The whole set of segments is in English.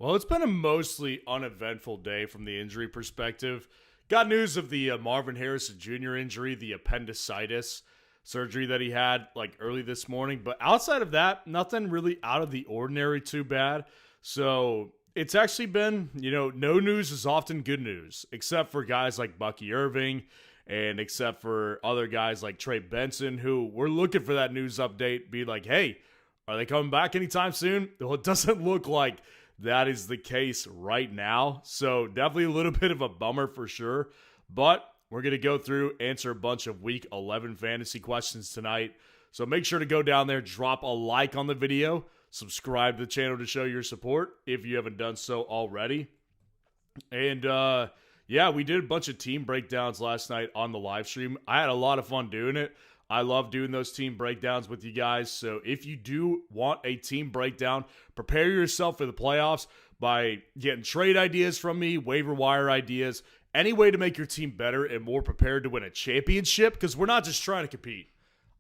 Well, it's been a mostly uneventful day from the injury perspective. Got news of the Marvin Harrison Jr. injury, the appendicitis surgery that he had like early this morning. But outside of that, nothing really out of the ordinary too bad. So it's actually been, no news is often good news, except for guys like Bucky Irving and except for other guys like Trey Benson, who we're looking for that news update, be like, hey, are they coming back anytime soon? Well, it doesn't look like that is the case right now. So definitely a little bit of a bummer for sure. But we're going to go through, answer a bunch of Week 11 fantasy questions tonight. So make sure to go down there, drop a like on the video, subscribe to the channel to show your support if you haven't done so already. And we did a bunch of team breakdowns last night on the live stream. I had a lot of fun doing it. I love doing those team breakdowns with you guys. So if you do want a team breakdown, prepare yourself for the playoffs by getting trade ideas from me, waiver wire ideas, any way to make your team better and more prepared to win a championship, because we're not just trying to compete.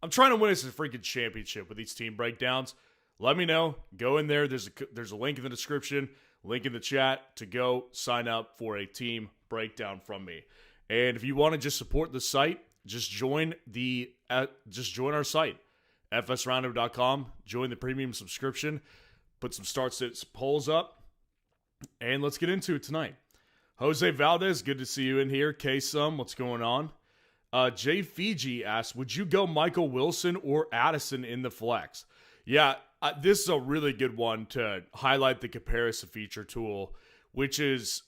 I'm trying to win us a freaking championship with these team breakdowns. Let me know. Go in there. There's a link in the description, link in the chat to go sign up for a team breakdown from me. And if you want to just support the site, just join our site, fsroundup.com. Join the premium subscription. Put some start-sits polls up, and let's get into it tonight. Jose Valdez, good to see you in here. K-Sum, what's going on? Jay Fiji asks, would you go Michael Wilson or Addison in the flex? Yeah, this is a really good one to highlight the comparison feature tool, which is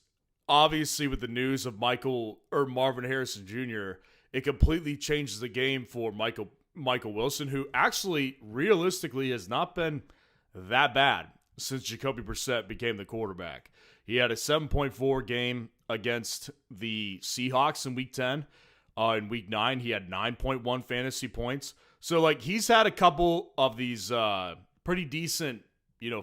obviously with the news of Marvin Harrison Jr., it completely changes the game for Michael Wilson, who actually realistically has not been that bad since Jacoby Brissett became the quarterback. He had a 7.4 game against the Seahawks in Week 10. In Week 9, he had 9.1 fantasy points. So, he's had a couple of these pretty decent,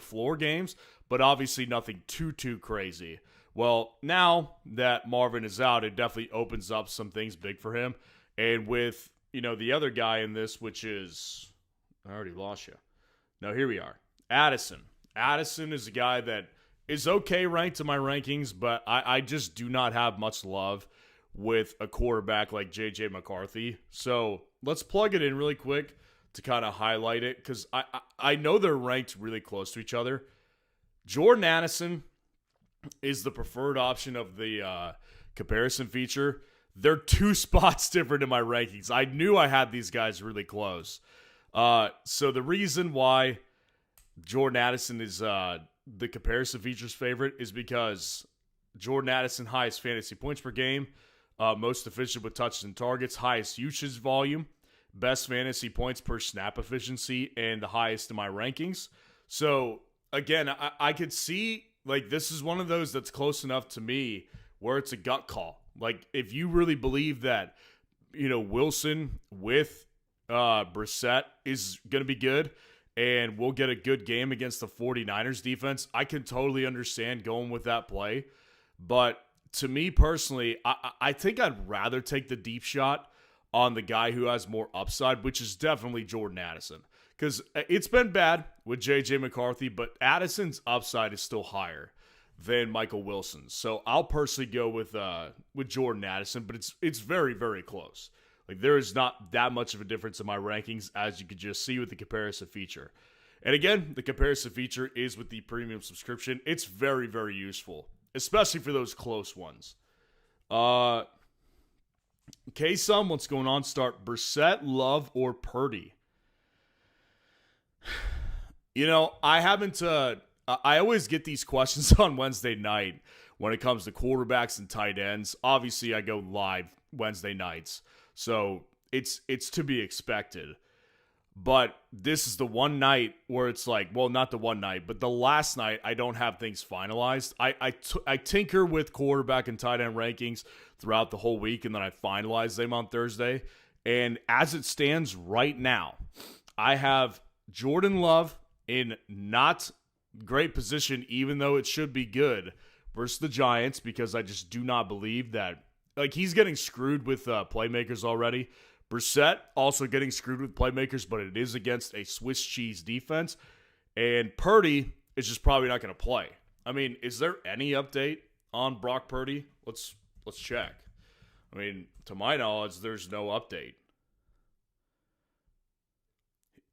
floor games, but obviously nothing too crazy. Well, now that Marvin is out, it definitely opens up some things big for him. And with, the other guy in this, which is, I already lost you. No, here we are. Addison. Addison is a guy that is okay ranked in my rankings, but I just do not have much love with a quarterback like J.J. McCarthy. So let's plug it in really quick to kind of highlight it, because I know they're ranked really close to each other. Jordan Addison is the preferred option of the comparison feature. They're 2 spots different in my rankings. I knew I had these guys really close. So the reason why Jordan Addison is the comparison feature's favorite is because Jordan Addison, highest fantasy points per game, most efficient with touches and targets, highest usage volume, best fantasy points per snap efficiency, and the highest in my rankings. So again, I could see this is one of those that's close enough to me where it's a gut call. If you really believe that, Wilson with Brissett is going to be good and we'll get a good game against the 49ers defense, I can totally understand going with that play. But to me personally, I think I'd rather take the deep shot on the guy who has more upside, which is definitely Jordan Addison. Because it's been bad with J.J. McCarthy, but Addison's upside is still higher than Michael Wilson's. So I'll personally go with Jordan Addison, but it's very, very close. There is not that much of a difference in my rankings, as you could just see with the comparison feature. And again, the comparison feature is with the premium subscription. It's very, very useful, especially for those close ones. K-Sum, what's going on? Start Brissett, Love, or Purdy? I haven't. I always get these questions on Wednesday night when it comes to quarterbacks and tight ends. Obviously, I go live Wednesday nights, so it's to be expected. But this is the one night where it's not the one night, but the last night I don't have things finalized. I tinker with quarterback and tight end rankings throughout the whole week, and then I finalize them on Thursday. And as it stands right now, I have Jordan Love in not great position, even though it should be good, versus the Giants, because I just do not believe that. He's getting screwed with playmakers already. Brissett also getting screwed with playmakers, but it is against a Swiss cheese defense. And Purdy is just probably not going to play. I mean, is there any update on Brock Purdy? Let's check. I mean, to my knowledge, there's no update.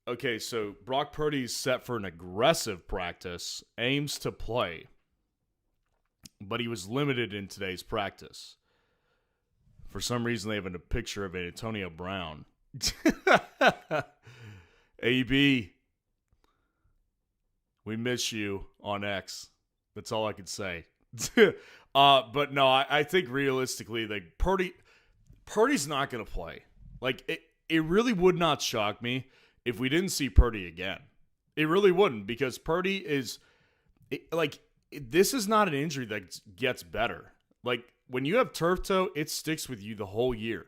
Okay, so Brock Purdy's set for an aggressive practice, aims to play, but he was limited in today's practice. For some reason, they have a picture of Antonio Brown. AB, we miss you on X. That's all I can say. But no, I think realistically, like Purdy's not going to play. Like it really would not shock me if we didn't see Purdy again. It really wouldn't, because Purdy is this is not an injury that gets better. Like when you have turf toe, it sticks with you the whole year.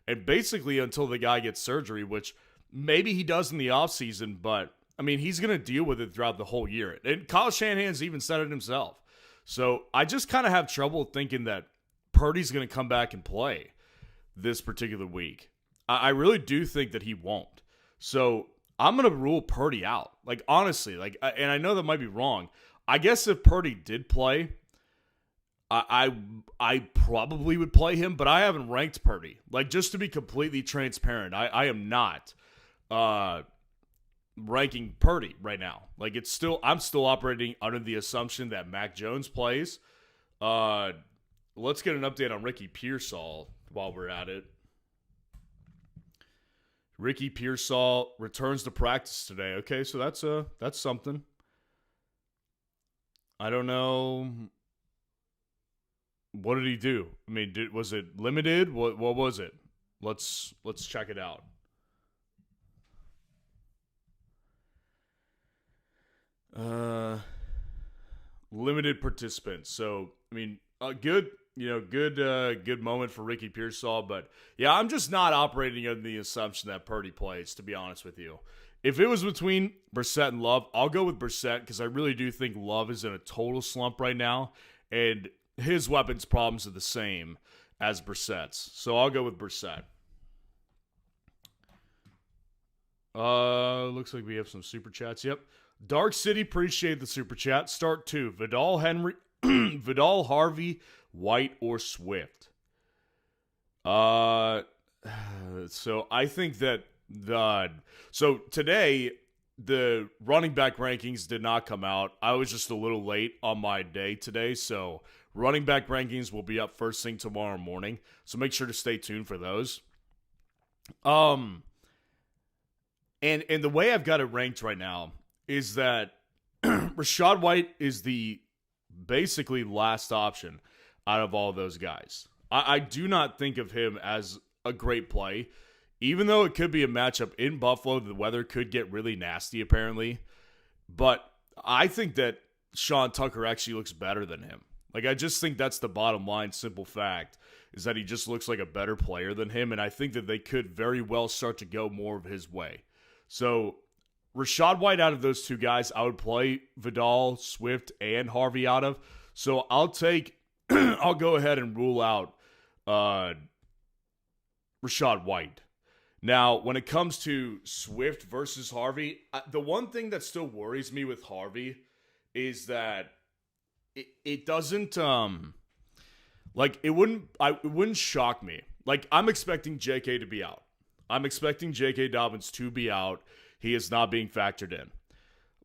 And basically until the guy gets surgery, which maybe he does in the offseason, but I mean, he's going to deal with it throughout the whole year. And Kyle Shanahan's even said it himself. So I just kind of have trouble thinking that Purdy's going to come back and play this particular week. I really do think that he won't. So I'm going to rule Purdy out. Like, honestly, and I know that might be wrong. I guess if Purdy did play, I probably would play him, but I haven't ranked Purdy. Like, just to be completely transparent, I am not ranking Purdy right now. Like, I'm still operating under the assumption that Mac Jones plays. Let's get an update on Ricky Pearsall while we're at it. Ricky Pearsall returns to practice today. Okay, so that's something. I don't know. What did he do? I mean, was it limited? What was it? Let's check it out. Limited participants. So, I mean, good moment for Ricky Pearsall. But, yeah, I'm just not operating under the assumption that Purdy plays, to be honest with you. If it was between Brissett and Love, I'll go with Brissett because I really do think Love is in a total slump right now. And his weapons problems are the same as Brissett's. So I'll go with Brissett. Looks like we have some super chats. Yep. Dark City, appreciate the super chat. Start 2. Vidal, Harvey, White, or Swift. So I think that so today the running back rankings did not come out. I was just a little late on my day today, so running back rankings will be up first thing tomorrow morning. So make sure to stay tuned for those. And the way I've got it ranked right now is that Rachaad White is the basically last option out of all those guys. I do not think of him as a great play, even though it could be a matchup in Buffalo. The weather could get really nasty, apparently. But I think that Sean Tucker actually looks better than him. Like, I just think that's the bottom line, simple fact, is that he just looks like a better player than him, and I think that they could very well start to go more of his way. So, Rachaad White out of those two guys, I would play Vidal, Swift, and Harvey out of. So, I'll go ahead and rule out Rachaad White. Now, when it comes to Swift versus Harvey, the one thing that still worries me with Harvey is that it doesn't it wouldn't shock me. Like, I'm expecting JK to be out. I'm expecting J.K. Dobbins to be out. He is not being factored in.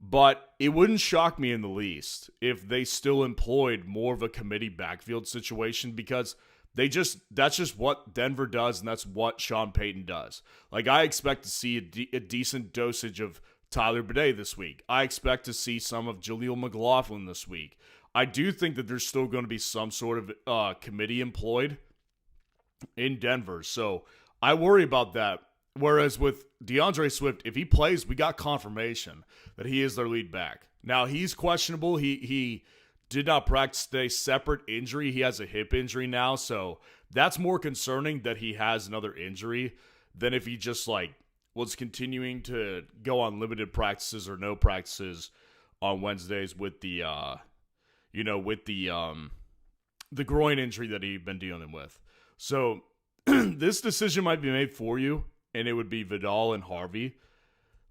But it wouldn't shock me in the least if they still employed more of a committee backfield situation, because that's just what Denver does, and that's what Sean Payton does. Like, I expect to see a decent dosage of Tyler Bidet this week. I expect to see some of Jaleel McLaughlin this week. I do think that there's still going to be some sort of committee employed in Denver. So I worry about that. Whereas with DeAndre Swift, if he plays, we got confirmation that he is their lead back. Now, he's questionable. He did not practice today. Separate injury. He has a hip injury now. So that's more concerning that he has another injury than if he just was continuing to go on limited practices or no practices on Wednesdays with the groin injury that he'd been dealing with. So this decision might be made for you, and it would be Vidal and Harvey.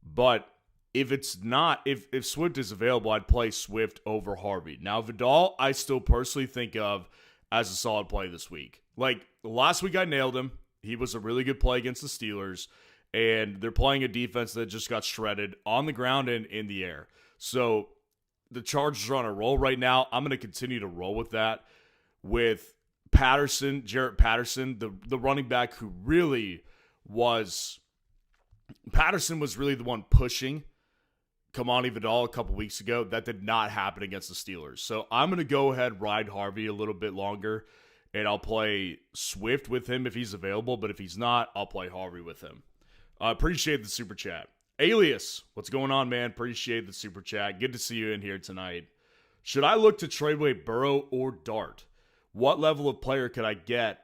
But If it's not, if Swift is available, I'd play Swift over Harvey. Now, Vidal, I still personally think of as a solid play this week. Like, last week I nailed him. He was a really good play against the Steelers, and they're playing a defense that just got shredded on the ground and in the air. So the Chargers are on a roll right now. I'm going to continue to roll with that. With Patterson, Jarrett Patterson, the running back who really was, Patterson was really the one pushing Kimani Vidal a couple weeks ago. That did not happen against the Steelers. So I'm going to go ahead, ride Harvey a little bit longer, and I'll play Swift with him if he's available. But if he's not, I'll play Harvey with him. Appreciate the super chat. Alias, what's going on, man? Appreciate the super chat. Good to see you in here tonight. Should I look to trade away Burrow or Dart? What level of player could I get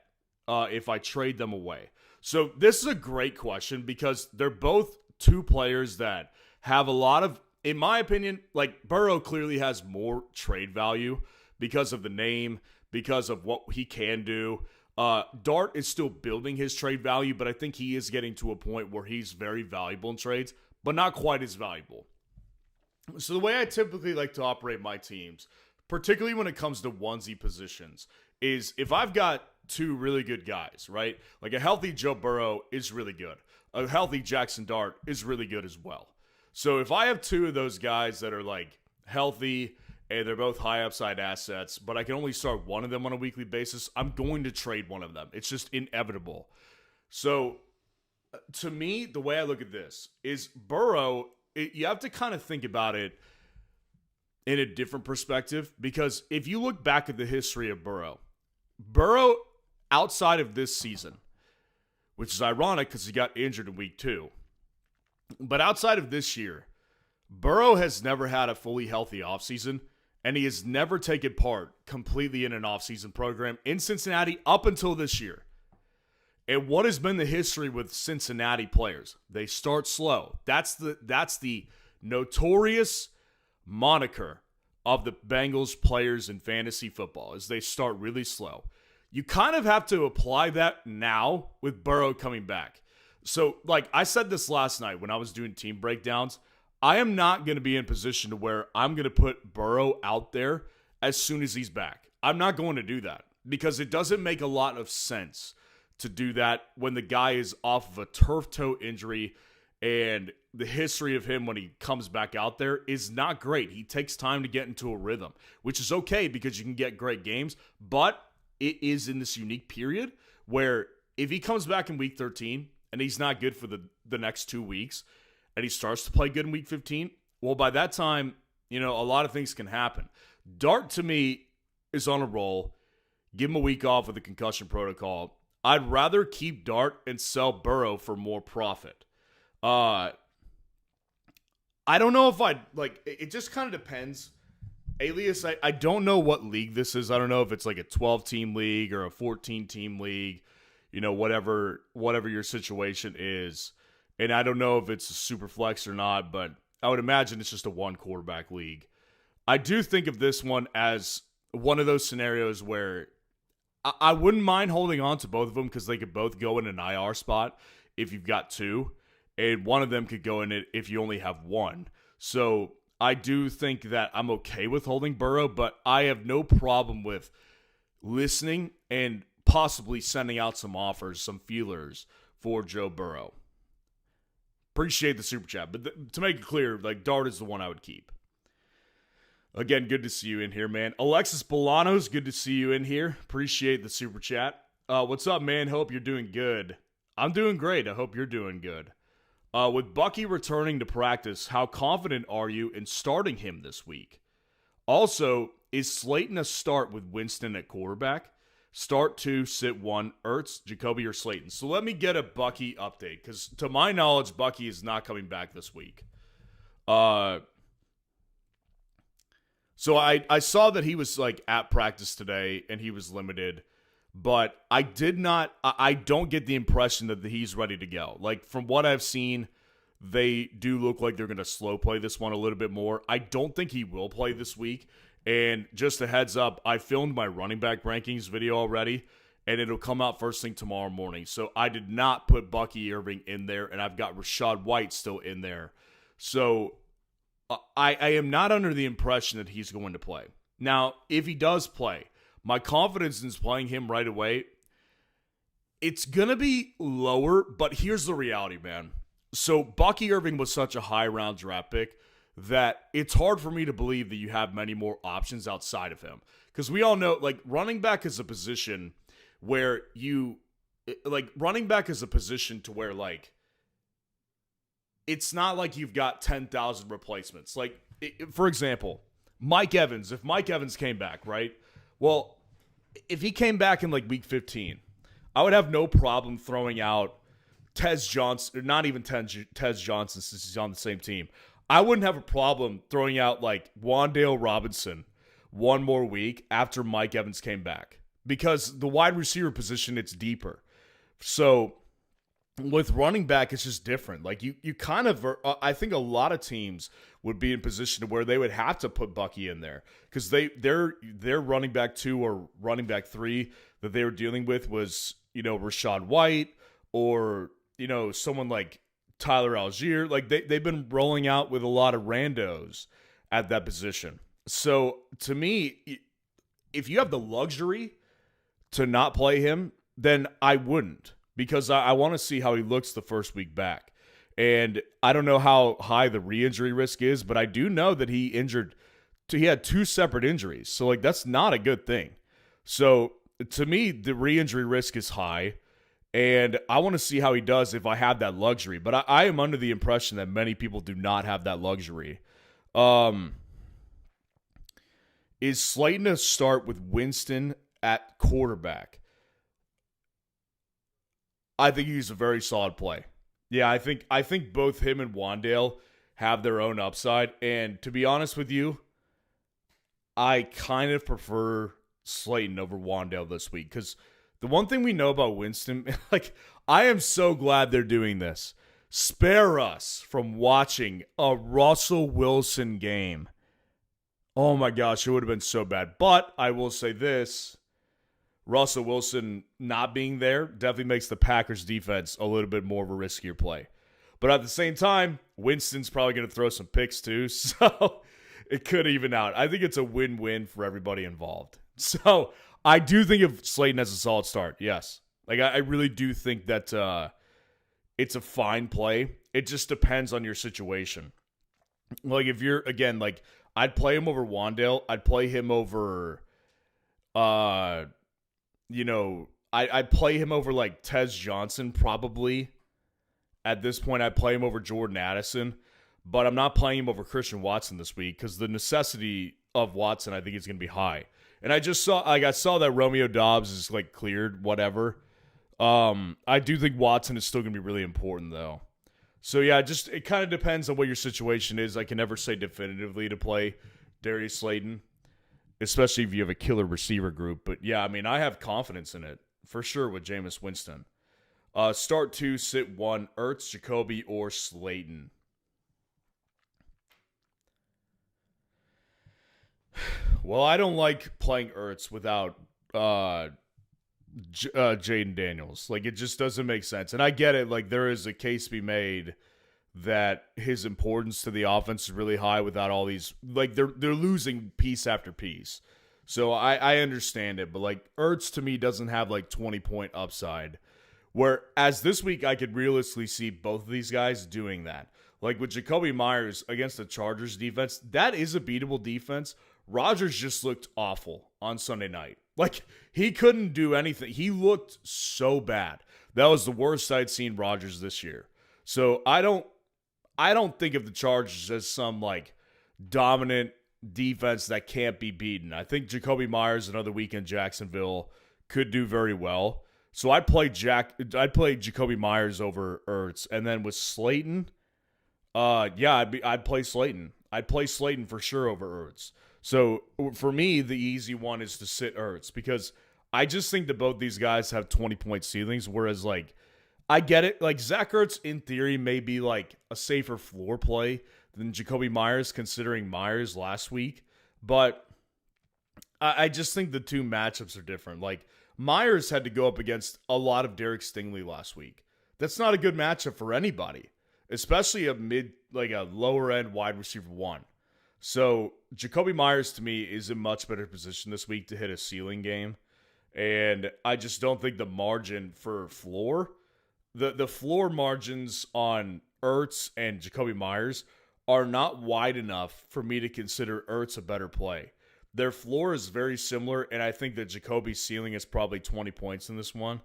if I trade them away? So this is a great question because they're both two players that have a lot of, in my opinion, like Burrow clearly has more trade value because of the name, because of what he can do. Dart is still building his trade value, but I think he is getting to a point where he's very valuable in trades, but not quite as valuable. So the way I typically like to operate my teams, particularly when it comes to onesie positions, is if I've got two really good guys, right? Like a healthy Joe Burrow is really good. A healthy Jackson Dart is really good as well. So if I have two of those guys that are like healthy and they're both high upside assets, but I can only start one of them on a weekly basis, I'm going to trade one of them. It's just inevitable. So to me, the way I look at this is Burrow, you have to kind of think about it in a different perspective, because if you look back at the history of Burrow outside of this season, which is ironic because he got injured in week 2, but outside of this year, Burrow has never had a fully healthy offseason, and he has never taken part completely in an offseason program in Cincinnati up until this year. And what has been the history with Cincinnati players? They start slow. That's the notorious moniker of the Bengals players in fantasy football, is they start really slow. You kind of have to apply that now with Burrow coming back. So, like I said this last night when I was doing team breakdowns, I am not going to be in position to where I'm going to put Burrow out there as soon as he's back. I'm not going to do that because it doesn't make a lot of sense to do that when the guy is off of a turf toe injury, and the history of him when he comes back out there is not great. He takes time to get into a rhythm, which is okay because you can get great games, but it is in this unique period where if he comes back in week 13 and he's not good for the next 2 weeks and he starts to play good in week 15, well, by that time, a lot of things can happen. Dart, to me, is on a roll. Give him a week off with the concussion protocol. I'd rather keep Dart and sell Burrow for more profit. I don't know if I'd, it just kind of depends. Alias, I don't know what league this is. I don't know if it's like a 12-team league or a 14-team league, whatever your situation is. And I don't know if it's a super flex or not, but I would imagine it's just a one-quarterback league. I do think of this one as one of those scenarios where I wouldn't mind holding on to both of them because they could both go in an IR spot if you've got two, and one of them could go in it if you only have one. So I do think that I'm okay with holding Burrow, but I have no problem with listening and possibly sending out some offers, some feelers for Joe Burrow. Appreciate the super chat, but to make it clear, Dart is the one I would keep. Again, good to see you in here, man. Alexis Bolanos, good to see you in here. Appreciate the super chat. What's up, man? Hope you're doing good. I'm doing great. I hope you're doing good. With Bucky returning to practice, how confident are you in starting him this week? Also, is Slayton a start with Winston at quarterback? Start 2, sit 1, Ertz, Jacoby, or Slayton? So let me get a Bucky update, because to my knowledge, Bucky is not coming back this week. So I saw that he was at practice today and he was limited, but I don't get the impression that he's ready to go. From what I've seen, they do look like they're going to slow play this one a little bit more. I don't think he will play this week. And just a heads up, I filmed my running back rankings video already, and it'll come out first thing tomorrow morning. So I did not put Bucky Irving in there, and I've got Rashad White still in there. So I am not under the impression that he's going to play. Now, if he does play, my confidence in playing him right away, it's going to be lower, but here's the reality, man. So Bucky Irving was such a high round draft pick that it's hard for me to believe that you have many more options outside of him. Because we all know, like, running back is a position where running back is a position to where, like, it's not like you've got 10,000 replacements. Like, for example, Mike Evans. If Mike Evans came back, right? Well, if he came back in, like, week 15, I would have no problem throwing out Tez Johnson, or not even Tez Johnson since he's on the same team. I wouldn't have a problem throwing out, like, Wan'Dale Robinson one more week after Mike Evans came back. Because the wide receiver position, it's deeper. So with running back, it's just different. Like, you kind of, I think a lot of teams would be in position where they would have to put Bucky in there. Because their running back 2 or running back 3 that they were dealing with was, Rachaad White or, someone like Tyler Algier. Like, they've been rolling out with a lot of randos at that position. So, to me, if you have the luxury to not play him, then I wouldn't. Because I want to see how he looks the first week back. And I don't know how high the re-injury risk is, but I do know that he had 2 separate injuries. So, like, that's not a good thing. So, to me, the re-injury risk is high. And I want to see how he does if I have that luxury. But I am under the impression that many people do not have that luxury. Is Slayton to start with Winston at quarterback? I think he's a very solid play. Yeah, I think both him and Wan'Dale have their own upside. And to be honest with you, I kind of prefer Slayton over Wan'Dale this week. Because the one thing we know about Winston, like, I am so glad they're doing this. Spare us from watching a Russell Wilson game. Oh my gosh, it would have been so bad. But I will say this. Russell Wilson not being there definitely makes the Packers defense a little bit more of a riskier play. But at the same time, Winston's probably going to throw some picks too, so it could even out. I think it's a win-win for everybody involved. So I do think if Slayton has a solid start, yes. Like, I really do think that it's a fine play. It just depends on your situation. Like, if you're, again, like, I'd play him over Wan'Dale. I'd play him over, I'd play him over, like, Tez Johnson probably. At this point, I'd play him over Jordan Addison. But I'm not playing him over Christian Watson this week because the necessity of Watson, I think, is going to be high. And I saw that Romeo Doubs is, like, cleared, whatever. I do think Watson is still going to be really important, though. So, yeah, it kind of depends on what your situation is. I can never say definitively to play Darius Slayton, especially if you have a killer receiver group. But, yeah, I mean, I have confidence in it, for sure, with Jameis Winston. Start 2, sit 1, Ertz, Jacoby, or Slayton. Well, I don't like playing Ertz without Jaden Daniels. Like, it just doesn't make sense. And I get it. Like, there is a case to be made that his importance to the offense is really high without all these. Like, they're losing piece after piece. So I understand it. But, like, Ertz to me doesn't have, like, 20-point upside. Whereas this week I could realistically see both of these guys doing that. Like, with Jacoby Myers against the Chargers defense, that is a beatable defense. Rodgers just looked awful on Sunday night. Like, he couldn't do anything. He looked so bad. That was the worst I'd seen Rodgers this year. So I don't think of the Chargers as some, like, dominant defense that can't be beaten. I think Jacoby Myers another week in Jacksonville could do very well. So I'd play Jacoby Myers over Ertz, and then with Slayton, I'd play Slayton. I'd play Slayton for sure over Ertz. So for me, the easy one is to sit Ertz because I just think that both these guys have 20-point ceilings, whereas, like, I get it. Like, Zach Ertz, in theory, may be, like, a safer floor play than Jacoby Myers, considering Myers last week. But I just think the two matchups are different. Like, Myers had to go up against a lot of Derek Stingley last week. That's not a good matchup for anybody. especially a lower end wide receiver one. So Jacoby Myers to me is in much better position this week to hit a ceiling game. And I just don't think the margin for floor, the floor margins on Ertz and Jacoby Myers are not wide enough for me to consider Ertz a better play. Their floor is very similar, and I think that Jacoby's ceiling is probably 20 points in this one.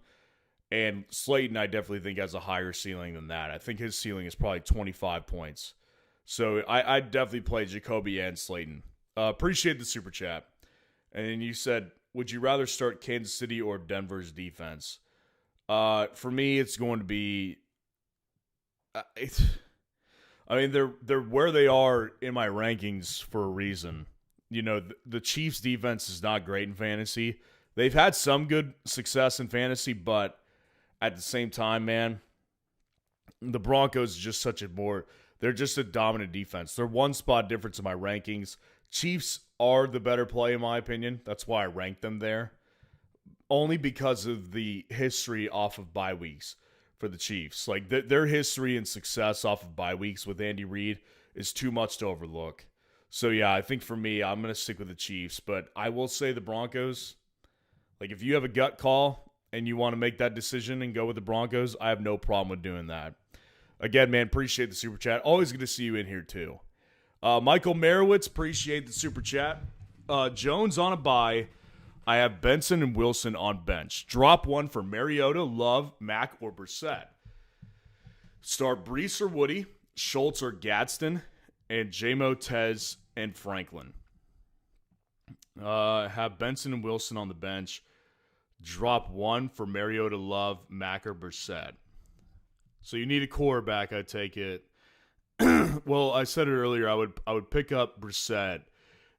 And Slayton, I definitely think, has a higher ceiling than that. I think his ceiling is probably 25 points. So I definitely play Jacoby and Slayton. Appreciate the super chat. And you said, would you rather start Kansas City or Denver's defense? For me, it's going to be. They're where they are in my rankings for a reason. You know, the Chiefs' defense is not great in fantasy. They've had some good success in fantasy, but at the same time, man, the Broncos are just they're just a dominant defense. They're one spot difference in my rankings. Chiefs are the better play, in my opinion. That's why I rank them there. Only because of the history off of bye weeks for the Chiefs. Like, their history and success off of bye weeks with Andy Reid is too much to overlook. So, yeah, I think for me, I'm going to stick with the Chiefs. But I will say the Broncos, like, if you have a gut call and you want to make that decision and go with the Broncos, I have no problem with doing that. Again, man, appreciate the super chat. Always good to see you in here, too. Michael Merowitz, appreciate the super chat. Jones on a bye. I have Benson and Wilson on bench. Drop one for Mariota, Love, Mack, or Brissett. Start Brees or Woody, Schultz or Gadsden, and J-Mo, Tez, and Franklin. Have Benson and Wilson on the bench. Drop one for Mariota, Love, Mack, or Brissett. So you need a quarterback, I take it. Well, I said it earlier. I would pick up Brissett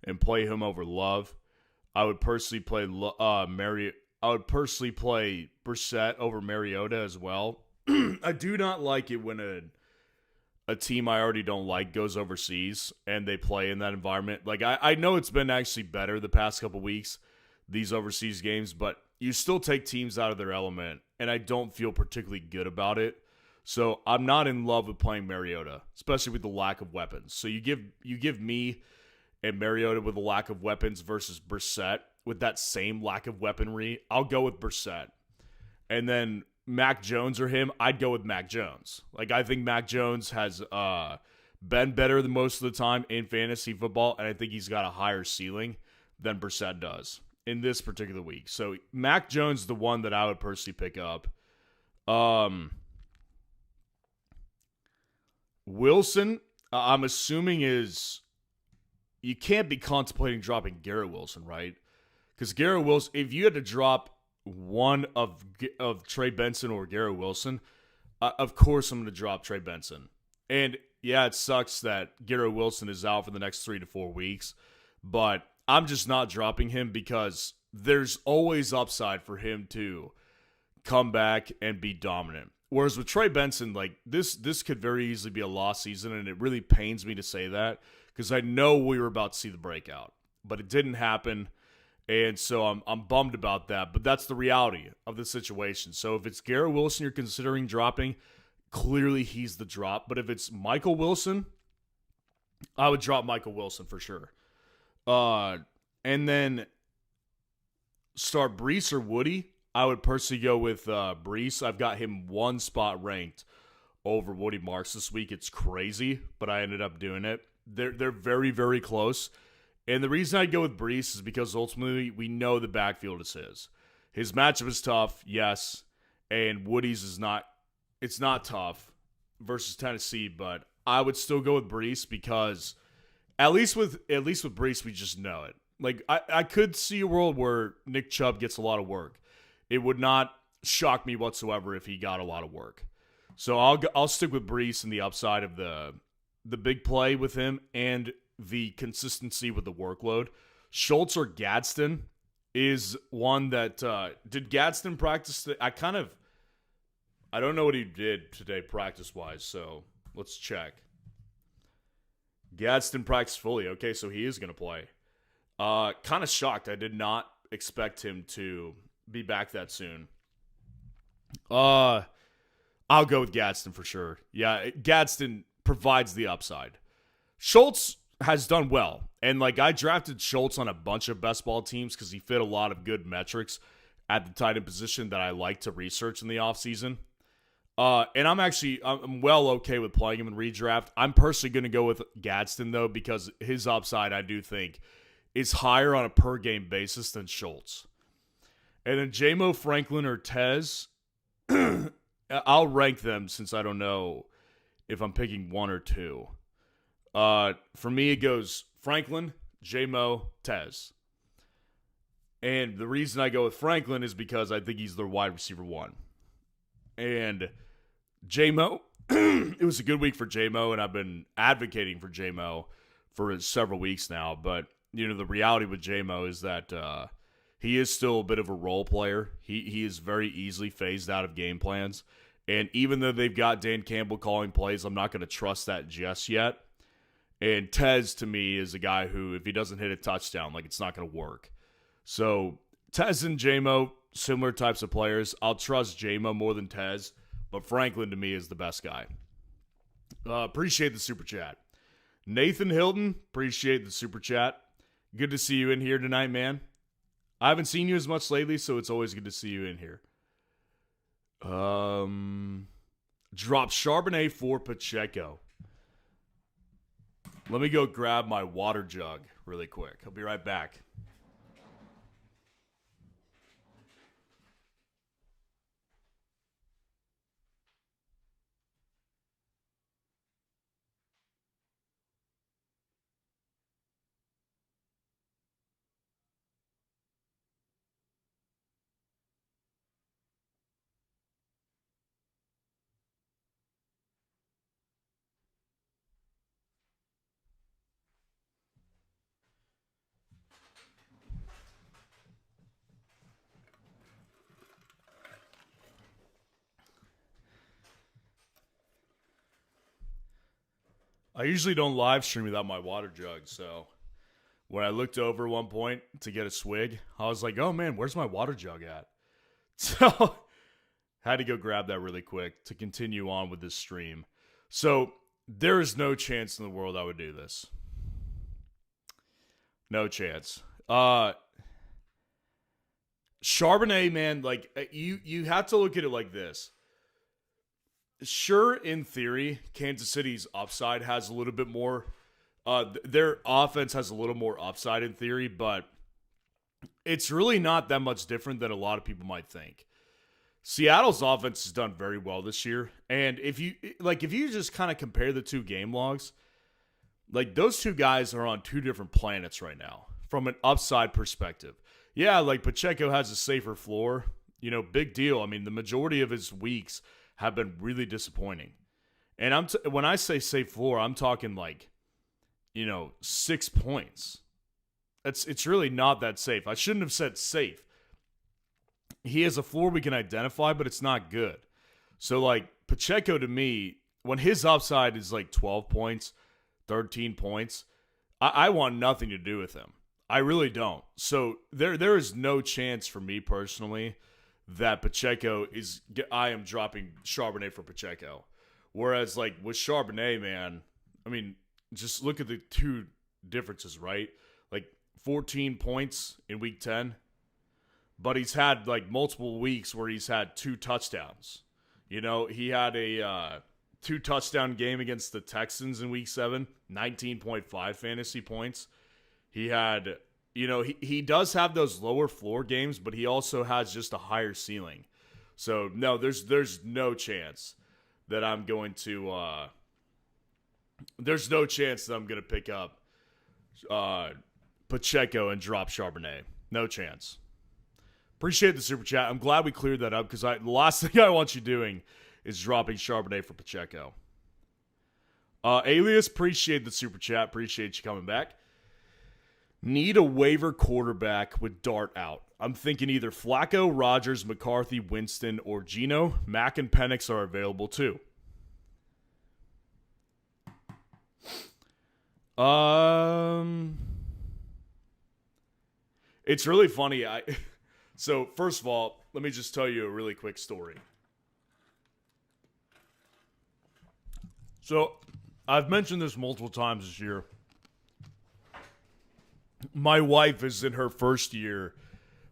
and play him over Love. I would personally play I would personally play Brissett over Mariota as well. I do not like it when a team I already don't like goes overseas and they play in that environment. Like, I know it's been actually better the past couple weeks, these overseas games, but you still take teams out of their element, and I don't feel particularly good about it. So I'm not in love with playing Mariota, especially with the lack of weapons. So you give me and Mariota with a lack of weapons versus Brissett with that same lack of weaponry, I'll go with Brissett. And then Mac Jones or him, I'd go with Mac Jones. Like, I think Mac Jones has been better than most of the time in fantasy football, and I think he's got a higher ceiling than Brissett does in this particular week. So Mac Jones is the one that I would personally pick up. Wilson, I'm assuming is... You can't be contemplating dropping Garrett Wilson, right? Because Garrett Wilson, if you had to drop one of Trey Benson or Garrett Wilson, of course I'm going to drop Trey Benson. And yeah, it sucks that Garrett Wilson is out for the next 3 to 4 weeks, but I'm just not dropping him because there's always upside for him to come back and be dominant. Whereas with Trey Benson, like this could very easily be a lost season, and it really pains me to say that because I know we were about to see the breakout, but it didn't happen, and so I'm bummed about that. But that's the reality of the situation. So if it's Garrett Wilson you're considering dropping, clearly he's the drop. But if it's Michael Wilson, I would drop Michael Wilson for sure. And then start Brees or Woody. I would personally go with Brees. I've got him one spot ranked over Woody Marks this week. It's crazy, but I ended up doing it. They're very, very close. And the reason I go with Brees is because ultimately we know the backfield is his. His matchup is tough, yes, and Woody's is not. It's not tough versus Tennessee, but I would still go with Brees because at least with Brees we just know it. Like I could see a world where Nick Chubb gets a lot of work. It would not shock me whatsoever if he got a lot of work. So I'll stick with Brees and the upside of the big play with him and the consistency with the workload. Schultz or Gadsden is one that did Gadsden practice? I don't know what he did today practice-wise, so let's check. Gadsden practiced fully. Okay, so he is going to play. Kind of shocked. I did not expect him to be back that soon. I'll go with Gadsden for sure. Yeah, Gadsden provides the upside. Schultz has done well. And like I drafted Schultz on a bunch of best ball teams because he fit a lot of good metrics at the tight end position that I like to research in the offseason. And I'm well okay with playing him in redraft. I'm personally going to go with Gadsden though because his upside I do think is higher on a per game basis than Schultz. And then JMO, Franklin, or Tez, I'll rank them since I don't know if I'm picking one or two. For me, it goes Franklin, JMO, Tez. And the reason I go with Franklin is because I think he's their wide receiver one. And JMO, it was a good week for JMO, and I've been advocating for JMO for several weeks now. But, you know, the reality with JMO is that he is still a bit of a role player. He is very easily phased out of game plans. And even though they've got Dan Campbell calling plays, I'm not going to trust that just yet. And Tez, to me, is a guy who, if he doesn't hit a touchdown, like, it's not going to work. So, Tez and JMO, similar types of players. I'll trust JMO more than Tez, but Franklin, to me, is the best guy. Appreciate the super chat. Nathan Hilton, appreciate the super chat. Good to see you in here tonight, man. I haven't seen you as much lately, so it's always good to see you in here. Drop Charbonnet for Pacheco. Let me go grab my water jug really quick. I'll be right back. I usually don't live stream without my water jug, so when I looked over at one point to get a swig, I was like, oh man, where's my water jug at? So, had to go grab that really quick to continue on with this stream. So, there is no chance in the world I would do this. No chance. Charbonnet, man, like, you have to look at it like this. Sure, in theory, Kansas City's upside has a little bit more. Their offense has a little more upside in theory, but it's really not that much different than a lot of people might think. Seattle's offense has done very well this year, and if you just kind of compare the two game logs, like those two guys are on two different planets right now from an upside perspective. Yeah, like Pacheco has a safer floor, you know, big deal. I mean, the majority of his weeks have been really disappointing. And when I say safe floor, I'm talking like, 6 points. It's really not that safe. I shouldn't have said safe. He has a floor we can identify, but it's not good. So like Pacheco to me, when his upside is like 12 points, 13 points, I want nothing to do with him. I really don't. So there is no chance for me personally that Pacheco I am dropping Charbonnet for Pacheco. Whereas, like, with Charbonnet, man, I mean, just look at the two differences, right? Like, 14 points in week 10, but he's had, like, multiple weeks where he's had 2 touchdowns. You know, he had a 2-touchdown game against the Texans in week 7, 19.5 fantasy points. He had... he does have those lower floor games, but he also has just a higher ceiling. So, no, there's no chance that I'm going to there's no chance that I'm going to pick up Pacheco and drop Charbonnet. No chance. Appreciate the super chat. I'm glad we cleared that up because the last thing I want you doing is dropping Charbonnet for Pacheco. Alias, appreciate the super chat. Appreciate you coming back. Need a waiver quarterback with Dart out. I'm thinking either Flacco, Rodgers, McCarthy, Winston, or Geno. Mack and Penix are available too. It's really funny. So first of all, let me just tell you a really quick story. So, I've mentioned this multiple times this year. My wife is in her first year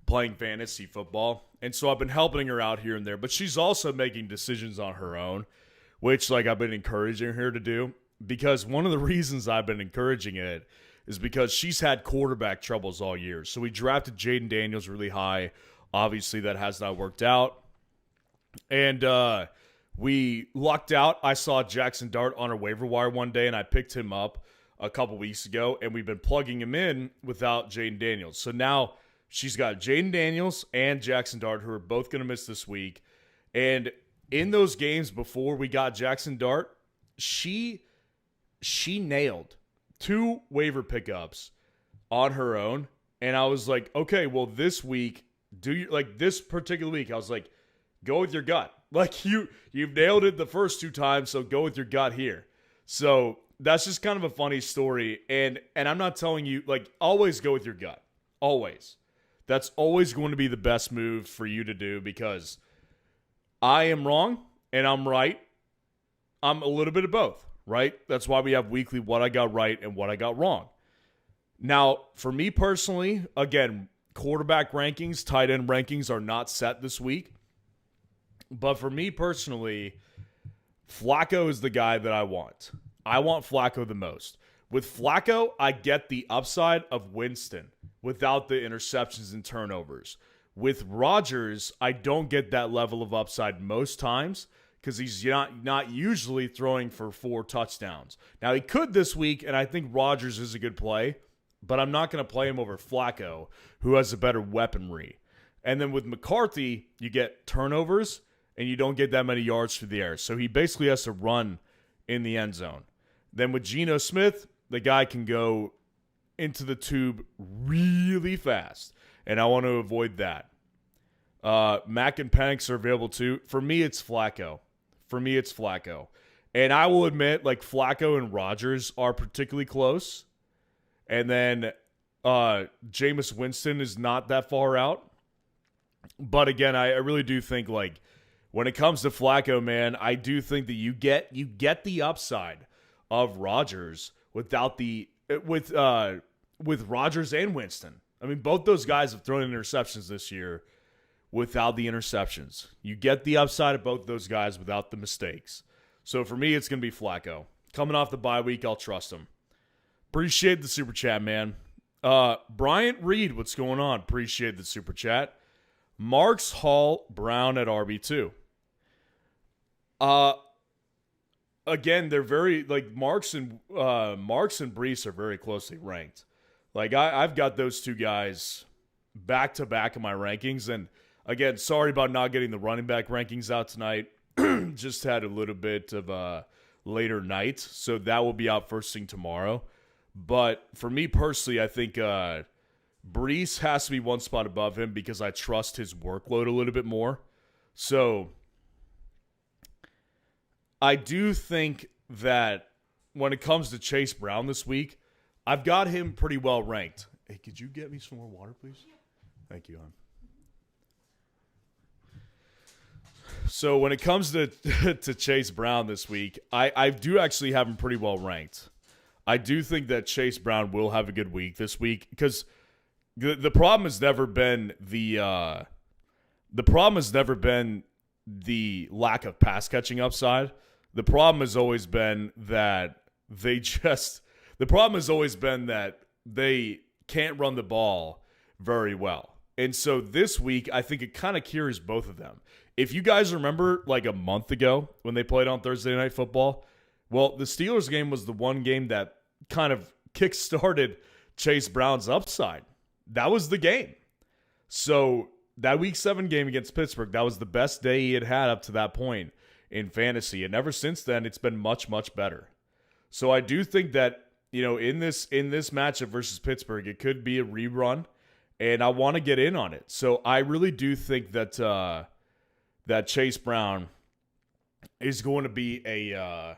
playing fantasy football, and so I've been helping her out here and there, but she's also making decisions on her own, which I've been encouraging her to do, because one of the reasons I've been encouraging it is because she's had quarterback troubles all year. So we drafted Jaden Daniels really high. Obviously, that has not worked out. And we lucked out. I saw Jackson Dart on our waiver wire one day, and I picked him up a couple weeks ago, and we've been plugging him in without Jaden Daniels. So now she's got Jaden Daniels and Jackson Dart, who are both going to miss this week. And in those games before we got Jackson Dart, she nailed 2 waiver pickups on her own. And I was like, okay, well, this week, this particular week, I was like, go with your gut. You've nailed it the first 2 times, so go with your gut here. So that's just kind of a funny story. And I'm not telling you, always go with your gut. Always. That's always going to be the best move for you to do, because I am wrong and I'm right. I'm a little bit of both, right? That's why we have weekly what I got right and what I got wrong. Now, for me personally, again, quarterback rankings, tight end rankings are not set this week. But for me personally, Flacco is the guy that I want. I want Flacco the most. With Flacco, I get the upside of Winston without the interceptions and turnovers. With Rodgers, I don't get that level of upside most times because he's not usually throwing for 4 touchdowns. Now, he could this week, and I think Rodgers is a good play, but I'm not going to play him over Flacco, who has a better weaponry. And then with McCarthy, you get turnovers, and you don't get that many yards through the air. So he basically has to run in the end zone. Then with Geno Smith, the guy can go into the tube really fast, and I want to avoid that. Mack and Penix are available too. For me, it's Flacco. And I will admit, Flacco and Rodgers are particularly close. And then Jameis Winston is not that far out. But again, I really do think, when it comes to Flacco, man, I do think that you get the upside of Rodgers with Rodgers and Winston. I mean, both those guys have thrown interceptions this year without the interceptions. You get the upside of both those guys without the mistakes. So for me, it's going to be Flacco. Coming off the bye week, I'll trust him. Appreciate the super chat, man. Bryant Reed, what's going on? Appreciate the super chat. Marks, Hall, Brown at RB2. Again, they're very Marks and Brees are very closely ranked. I've got those 2 guys back to back in my rankings, and again, sorry about not getting the running back rankings out tonight. Just had a little bit of a later night, so that will be out first thing tomorrow. But for me personally, I think Brees has to be 1 spot above him because I trust his workload a little bit more. So I do think that when it comes to Chase Brown this week, I've got him pretty well ranked. Hey, could you get me some more water, please? Yeah. Thank you, hon. So when it comes to Chase Brown this week, I do actually have him pretty well ranked. I do think that Chase Brown will have a good week this week because the problem has never been the lack of pass catching upside. The problem has always been that they can't run the ball very well. And so this week, I think it kind of cures both of them. If you guys remember a month ago when they played on Thursday Night Football, well, the Steelers game was the one game that kind of kick-started Chase Brown's upside. That was the game. So that Week 7 game against Pittsburgh, that was the best day he had up to that point in fantasy. And ever since then, it's been much, much better. So I do think that, in this matchup versus Pittsburgh, it could be a rerun, and I want to get in on it. So I really do think that that Chase Brown is going to be a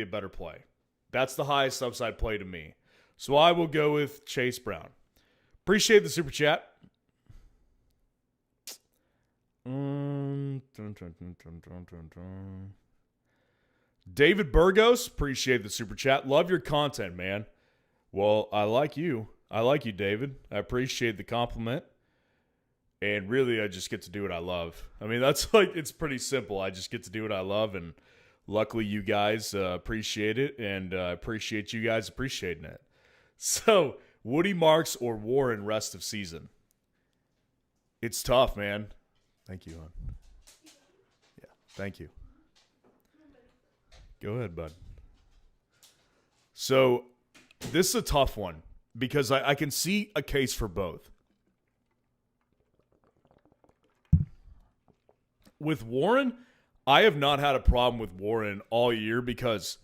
better play. That's the highest upside play to me. So I will go with Chase Brown. Appreciate the super chat. David Burgos, appreciate the super chat. Love your content, man. Well, I like you. I like you, David. I appreciate the compliment. And really, I just get to do what I love. I mean, that's it's pretty simple. I just get to do what I love, and luckily you guys appreciate it, and I appreciate you guys appreciating it. So, Woody Marks or Warren rest of season? It's tough, man. Thank you, hon. Yeah, thank you. Go ahead, bud. So, this is a tough one because I can see a case for both. With Warren, I have not had a problem with Warren all year because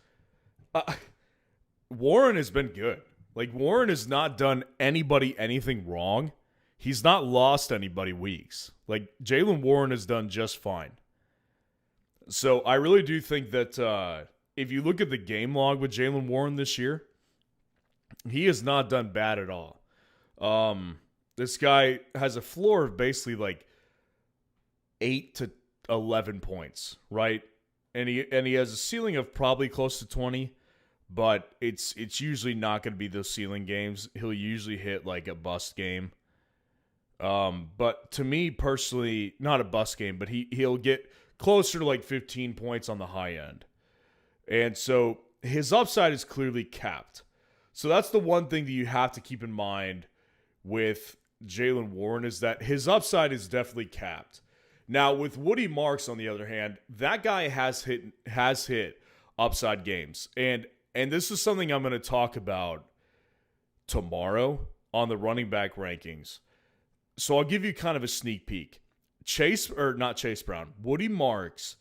Warren has been good. Like, Warren has not done anybody anything wrong. He's not lost anybody weeks. Like, Jaylen Warren has done just fine. So, I really do think that if you look at the game log with Jaylen Warren this year, he has not done bad at all. This guy has a floor of basically like 8 to 11 points, right? And he has a ceiling of probably close to 20, but it's usually not going to be those ceiling games. He'll usually hit like a bust game. But to me personally, not a bust game, but he'll get closer to like 15 points on the high end. And so his upside is clearly capped. So that's the one thing that you have to keep in mind with Jaylen Warren is that his upside is definitely capped. Now, with Woody Marks, on the other hand, that guy has hit upside games. And this is something I'm going to talk about tomorrow on the running back rankings. So I'll give you kind of a sneak peek. Woody Marks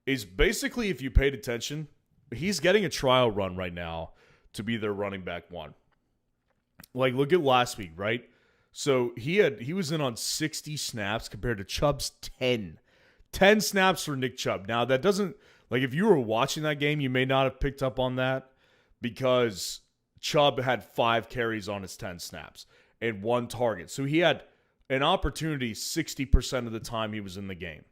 is basically, if you paid attention, he's getting a trial run right now to be their running back one. Like, look at last week, right? So he was in on 60 snaps compared to Chubb's 10. 10 snaps for Nick Chubb. Now, that doesn't, like, if you were watching that game, you may not have picked up on that because Chubb had 5 carries on his 10 snaps and 1 target. So he had an opportunity 60% of the time he was in the game.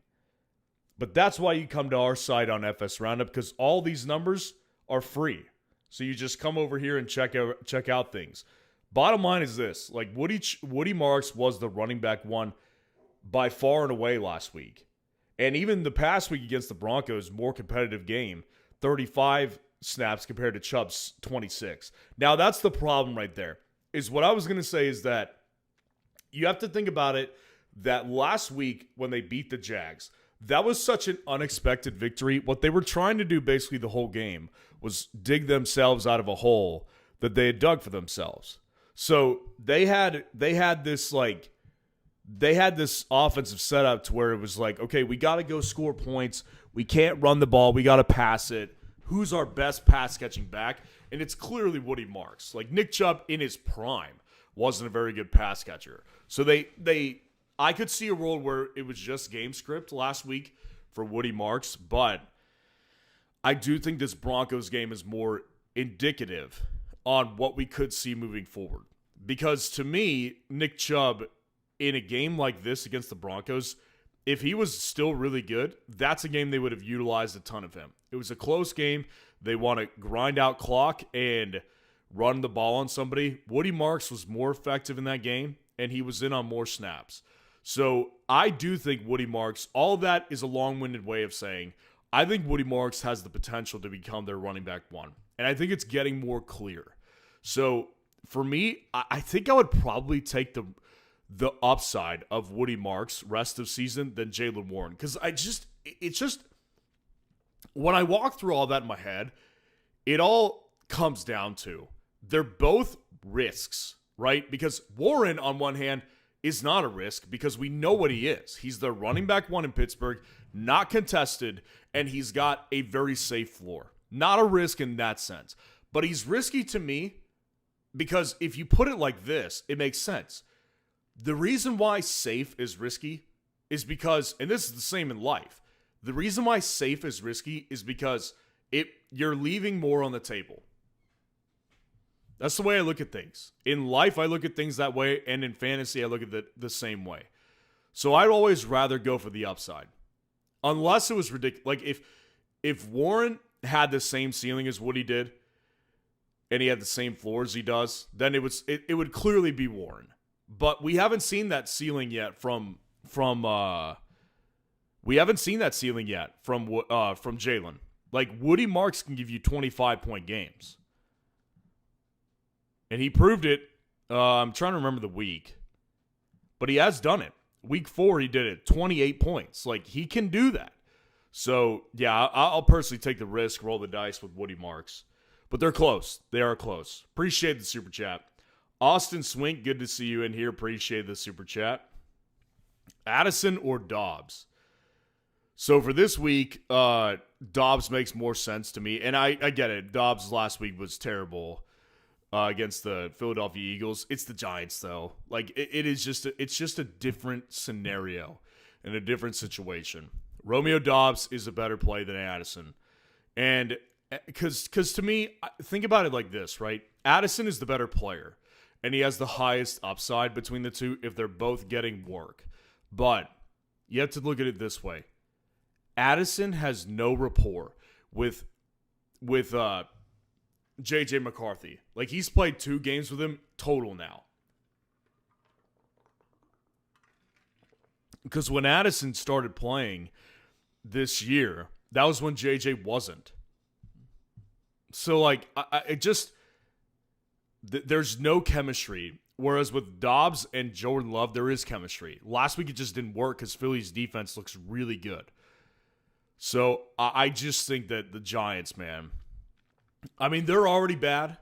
But that's why you come to our site on FS Roundup, because all these numbers are free. So you just come over here and check out things. Bottom line is this, like Woody Marks was the running back one by far and away last week. And even the past week against the Broncos, more competitive game, 35 snaps compared to Chubb's 26. Now that's the problem right there. Is what I was going to say is that you have to think about it that last week when they beat the Jags, that was such an unexpected victory. What they were trying to do basically the whole game was dig themselves out of a hole that they had dug for themselves. So they had this offensive setup to where it was like, okay, we got to go score points. We can't run the ball. We got to pass it. Who's our best pass catching back? And it's clearly Woody Marks. Like, Nick Chubb in his prime wasn't a very good pass catcher. So I could see a world where it was just game script last week for Woody Marks, but I do think this Broncos game is more indicative on what we could see moving forward. Because to me, Nick Chubb, in a game like this against the Broncos, if he was still really good, that's a game they would have utilized a ton of him. It was a close game. They want to grind out clock and run the ball on somebody. Woody Marks was more effective in that game, and he was in on more snaps. So I do think Woody Marks, all that is a long-winded way of saying, I think Woody Marks has the potential to become their running back one. And I think it's getting more clear. So for me, I think I would probably take the upside of Woody Marks rest of season than Jaylen Warren. Because it's just, when I walk through all that in my head, it all comes down to they're both risks, right? Because Warren, on one hand, is not a risk because we know what he is. He's the running back one in Pittsburgh, not contested, and he's got a very safe floor. Not a risk in that sense. But he's risky to me because if you put it like this, it makes sense. The reason why safe is risky is because, and this is the same in life, the reason why safe is risky is because you're leaving more on the table. That's the way I look at things. In life, I look at things that way, and in fantasy, I look at it the same way. So I'd always rather go for the upside. Unless it was ridiculous. Like, if Warren had the same ceiling as Woody did, and he had the same floor as he does, then it would clearly be Warren. But we haven't seen that ceiling yet from Jalen. Like, Woody Marks can give you 25-point games. And he proved it. I'm trying to remember the week. But he has done it. Week 4, he did it. 28 points. Like, he can do that. So, yeah, I'll personally take the risk, roll the dice with Woody Marks. But they're close. They are close. Appreciate the super chat. Austin Swink, good to see you in here. Appreciate the super chat. Addison or Dobbs? So for this week, Dobbs makes more sense to me. And I get it. Dobbs last week was terrible against the Philadelphia Eagles. It's the Giants, though. Like, it's just a different scenario and a different situation. Romeo Dobbs is a better play than Addison. And because to me, think about it like this, right? Addison is the better player. And he has the highest upside between the two if they're both getting work. But you have to look at it this way. Addison has no rapport with J.J. McCarthy. Like, he's played 2 games with him total now. Because when Addison started playing this year, that was when J.J. wasn't. So, like, there's no chemistry. Whereas with Dobbs and Jordan Love, there is chemistry. Last week, it just didn't work because Philly's defense looks really good. So, I just think that the Giants, man, I mean, they're already bad.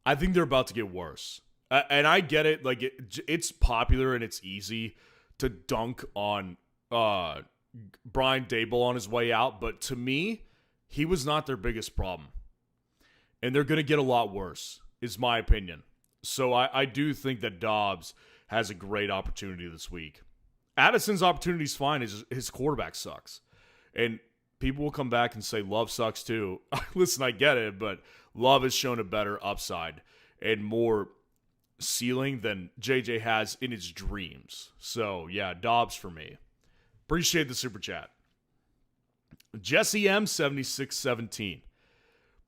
I think they're about to get worse. And I get it. Like, it's popular and it's easy to dunk on Brian Daboll on his way out. But to me, he was not their biggest problem. And they're going to get a lot worse, is my opinion. So I do think that Dobbs has a great opportunity this week. Addison's opportunity is fine. His quarterback sucks. And people will come back and say Love sucks too. Listen, I get it, but Love has shown a better upside and more ceiling than JJ has in his dreams. So, yeah, Dobbs for me. Appreciate the super chat. Jesse M 7617.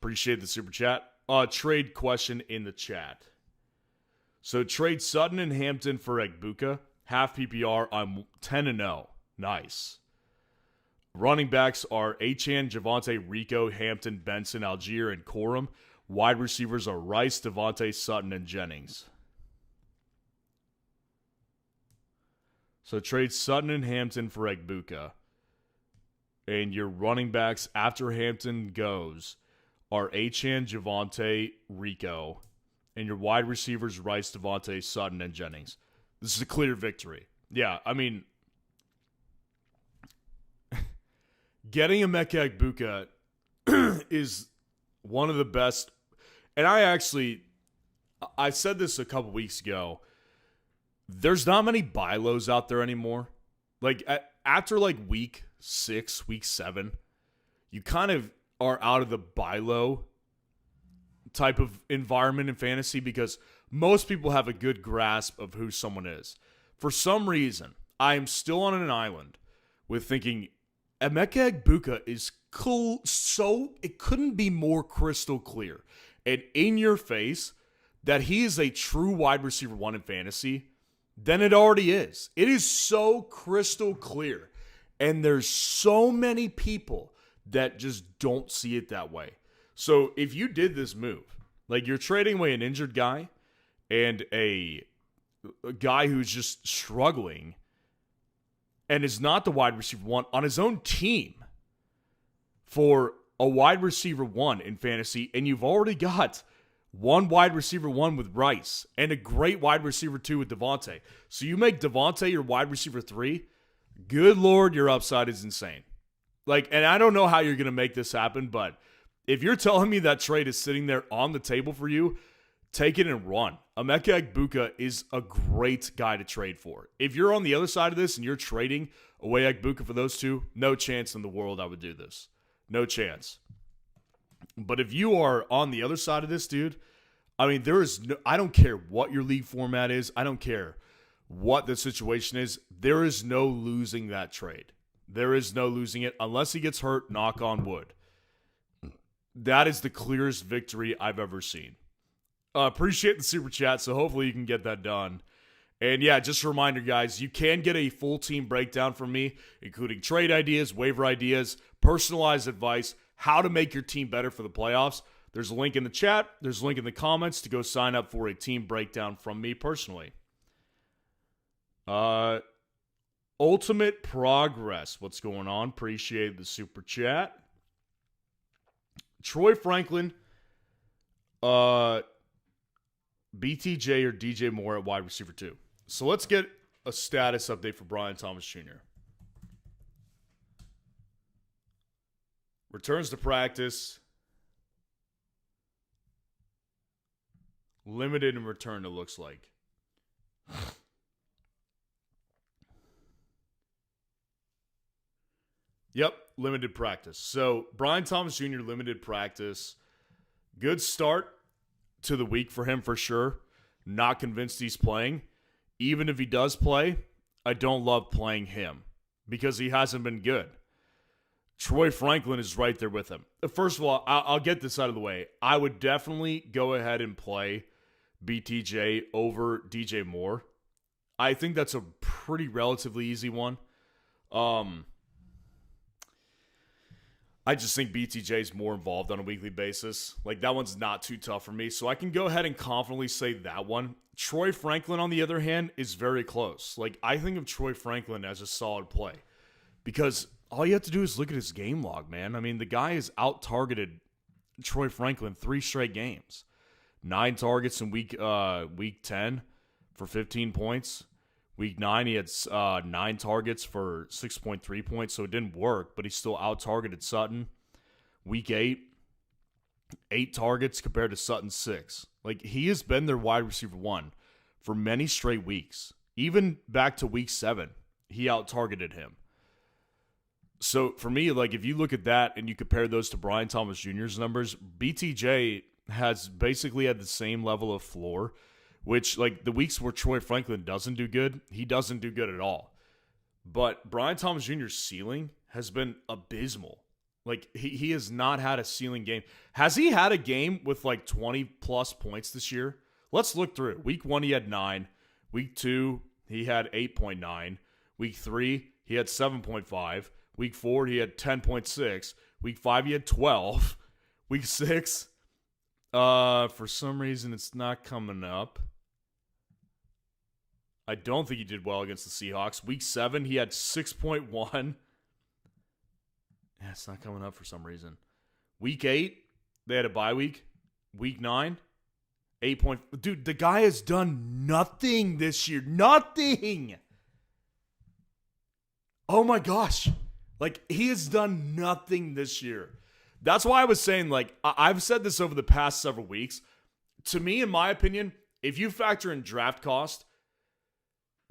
Appreciate the super chat. Trade question in the chat. So trade Sutton and Hampton for Egbuka. Half PPR. I'm 10-0. Nice. Running backs are Achane, Javonte, Rico, Hampton, Benson, Algier, and Corum. Wide receivers are Rice, Devontae, Sutton, and Jennings. So trade Sutton and Hampton for Egbuka. And your running backs after Hampton goes are Achane, Javonte, Rico. And your wide receivers, Rice, Devontae, Sutton, and Jennings. This is a clear victory. Yeah, I mean, getting Emeka Egbuka is one of the best. And I said this a couple weeks ago. There's not many buy lows out there anymore. Like, after like week 6, week 7, you kind of are out of the buy low type of environment in fantasy because most people have a good grasp of who someone is. For some reason, I am still on an island with thinking Emeka Egbuka is cool, so it couldn't be more crystal clear and in your face that he is a true wide receiver 1 in fantasy than it already is. It is so crystal clear, and there's so many people that just don't see it that way. So if you did this move, like you're trading away an injured guy and a guy who's just struggling and is not the wide receiver 1 on his own team for a wide receiver 1 in fantasy, and you've already got one wide receiver 1 with Rice and a great wide receiver 2 with Devontae. So you make Devontae your wide receiver 3, good Lord, your upside is insane. Like, and I don't know how you're going to make this happen, but if you're telling me that trade is sitting there on the table for you, take it and run. Emeka Egbuka is a great guy to trade for. If you're on the other side of this and you're trading away Egbuka for those two, no chance in the world I would do this. No chance. But if you are on the other side of this, dude, I mean, I don't care what your league format is. I don't care what the situation is. There is no losing that trade. There is no losing it unless he gets hurt, knock on wood. that is the clearest victory I've ever seen. Appreciate the super chat, so hopefully you can get that done. And yeah, just a reminder, guys, you can get a full team breakdown from me, including trade ideas, waiver ideas, personalized advice, how to make your team better for the playoffs. There's a link in the chat. There's a link in the comments to go sign up for a team breakdown from me personally. Ultimate Progress. What's going on? Appreciate the super chat. Troy Franklin, BTJ or DJ Moore at wide receiver 2. So let's get a status update for Brian Thomas Jr. Returns to practice. Limited in return, it looks like. Yep, limited practice. So, Brian Thomas Jr., limited practice. Good start to the week for him for sure. Not convinced he's playing. Even if he does play, I don't love playing him because he hasn't been good. Troy Franklin is right there with him. First of all, I'll get this out of the way. I would definitely go ahead and play BTJ over DJ Moore. I think that's a pretty relatively easy one. I just think BTJ is more involved on a weekly basis. Like, that one's not too tough for me. So I can go ahead and confidently say that one. Troy Franklin, on the other hand, is very close. Like, I think of Troy Franklin as a solid play. Because all you have to do is look at his game log, man. I mean, the guy has out-targeted Troy Franklin 3 straight games. 9 targets in week 10 for 15 points. Week 9, he had 9 targets for 6.3 points, so it didn't work, but he still out-targeted Sutton. Week 8, 8 targets compared to Sutton's 6. Like, he has been their wide receiver 1 for many straight weeks. Even back to week 7, he out-targeted him. So, for me, like, if you look at that and you compare those to Brian Thomas Jr.'s numbers, BTJ has basically had the same level of floor, which, like, the weeks where Troy Franklin doesn't do good, he doesn't do good at all. But Brian Thomas Jr.'s ceiling has been abysmal. Like, he has not had a ceiling game. Has he had a game with, like, 20-plus points this year? Let's look through it. Week 1, he had 9. Week 2, he had 8.9. Week 3, he had 7.5. Week 4, he had 10.6. Week 5, he had 12. Week 6, for some reason, it's not coming up. I don't think he did well against the Seahawks. Week 7, he had 6.1. Yeah, it's not coming up for some reason. Week 8, they had a bye week. Week 9, 8 point. Dude, the guy has done nothing this year. Nothing. Oh my gosh. Like, he has done nothing this year. That's why I was saying, like, I've said this over the past several weeks. To me, in my opinion, if you factor in draft cost,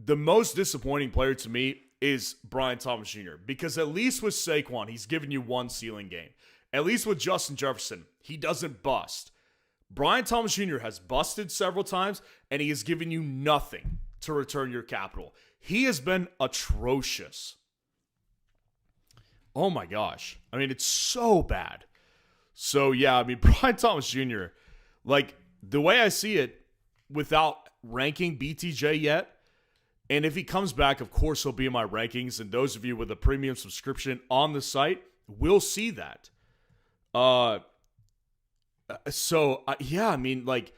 the most disappointing player to me is Brian Thomas Jr. Because at least with Saquon, he's given you one ceiling game. At least with Justin Jefferson, he doesn't bust. Brian Thomas Jr. has busted several times, and he has given you nothing to return your capital. He has been atrocious. Oh my gosh. I mean, it's so bad. So yeah, I mean, Brian Thomas Jr., like, the way I see it, without ranking BTJ yet, and if he comes back, of course, he'll be in my rankings. And those of you with a premium subscription on the site will see that. Yeah, I mean, like,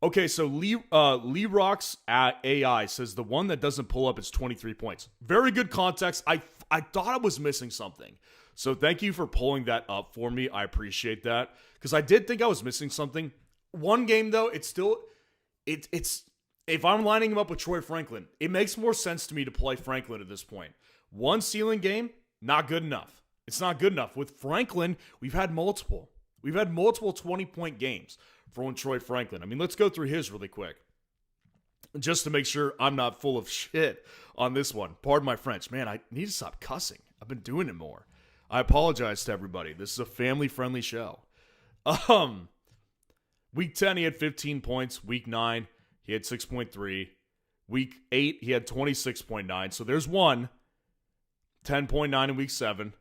okay, so Lee Rocks at AI says the one that doesn't pull up is 23 points. Very good context. I thought I was missing something. So thank you for pulling that up for me. I appreciate that. Because I did think I was missing something. One game, though, it's if I'm lining him up with Troy Franklin, it makes more sense to me to play Franklin at this point. One ceiling game, not good enough. It's not good enough. With Franklin, we've had multiple 20-point games for Troy Franklin. I mean, let's go through his really quick. Just to make sure I'm not full of shit on this one. Pardon my French. Man, I need to stop cussing. I've been doing it more. I apologize to everybody. This is a family-friendly show. Week 10, he had 15 points. Week 9, he had 6.3. Week 8, he had 26.9. So there's one. 10.9 in week 7.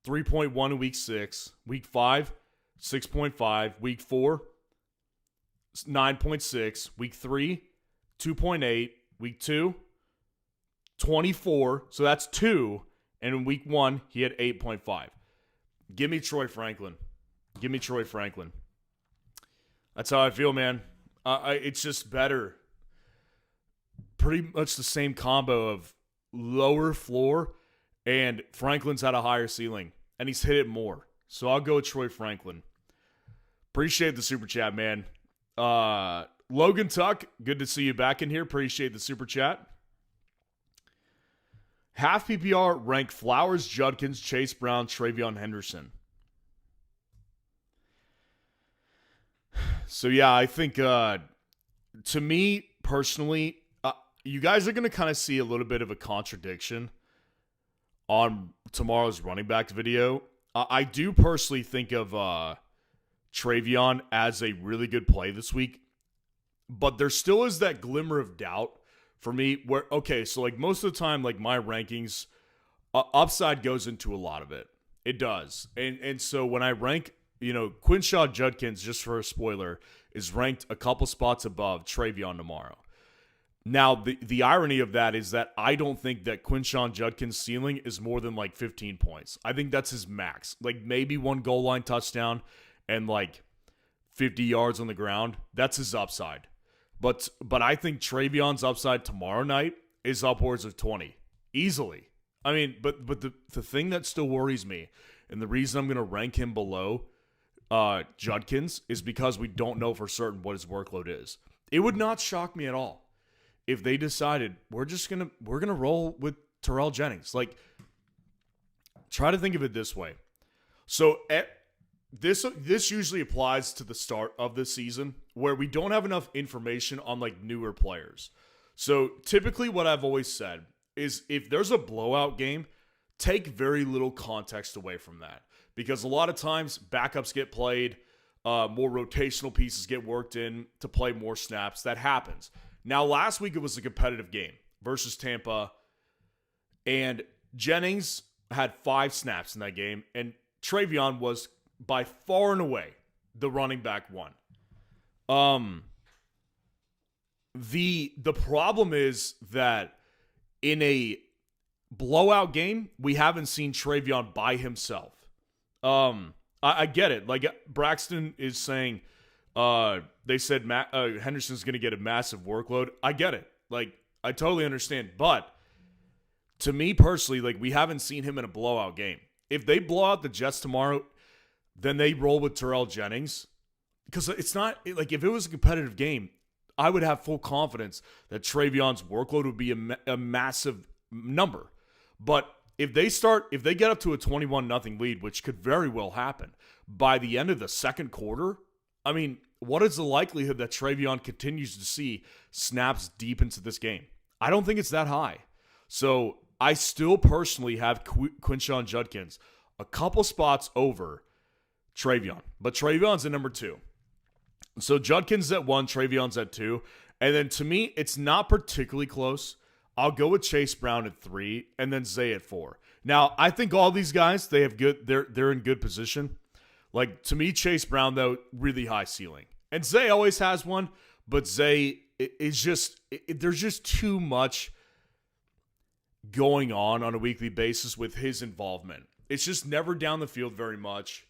3.1 in week 6. Week 5, 6.5. Week 4, 9.6. Week 3, 2.8. Week 2, 24. So that's 2. And in week 1, he had 8.5. Give me Troy Franklin. Give me Troy Franklin. That's how I feel, man. It's just better. Pretty much the same combo of lower floor, and Franklin's had a higher ceiling, and he's hit it more. So I'll go with Troy Franklin. Appreciate the super chat, man. Logan Tuck, good to see you back in here. Appreciate the super chat. Half PPR rank Flowers, Judkins, Chase Brown, Travion Henderson. So yeah, I think to me personally, you guys are going to kind of see a little bit of a contradiction on tomorrow's running back video. I do personally think of Travion as a really good play this week, but there still is that glimmer of doubt for me where, okay, so like most of the time, like my rankings, upside goes into a lot of it. It does. And so when I rank, Quinshaw Judkins, just for a spoiler, is ranked a couple spots above Travion tomorrow. Now, the irony of that is that I don't think that Quinshawn Judkins' ceiling is more than like 15 points. I think that's his max. Like maybe one goal line touchdown and like 50 yards on the ground. That's his upside. But I think Travion's upside tomorrow night is upwards of 20. Easily. I mean, but the thing that still worries me, and the reason I'm going to rank him below Judkins, is because we don't know for certain what his workload is. It would not shock me at all if they decided we're gonna roll with Terrell Jennings. Like, try to think of it this way. So this usually applies to the start of the season where we don't have enough information on like newer players. So typically what I've always said is if there's a blowout game, take very little context away from that. Because a lot of times backups get played, more rotational pieces get worked in to play more snaps. That happens. Now, last week it was a competitive game versus Tampa, and Jennings had 5 snaps in that game, and Travion was by far and away the running back one. The problem is that in a blowout game, we haven't seen Travion by himself. I get it. Like Braxton is saying, they said Henderson's going to get a massive workload. I get it. Like, I totally understand. But to me personally, like, we haven't seen him in a blowout game. If they blow out the Jets tomorrow, then they roll with Terrell Jennings. Because it's not, like, if it was a competitive game, I would have full confidence that Travion's workload would be a massive number. But if they get up to a 21-0 lead, which could very well happen, by the end of the second quarter, I mean, what is the likelihood that Travion continues to see snaps deep into this game? I don't think it's that high. So I still personally have Quinshawn Judkins a couple spots over Travion. But Travion's at number 2. So Judkins at 1, Travion's at 2. And then to me, it's not particularly close. I'll go with Chase Brown at 3 and then Zay at 4. Now, I think all these guys, they're in good position. Like, to me, Chase Brown, though, really high ceiling. And Zay always has one, but Zay is just, there's just too much going on a weekly basis with his involvement. It's just never down the field very much.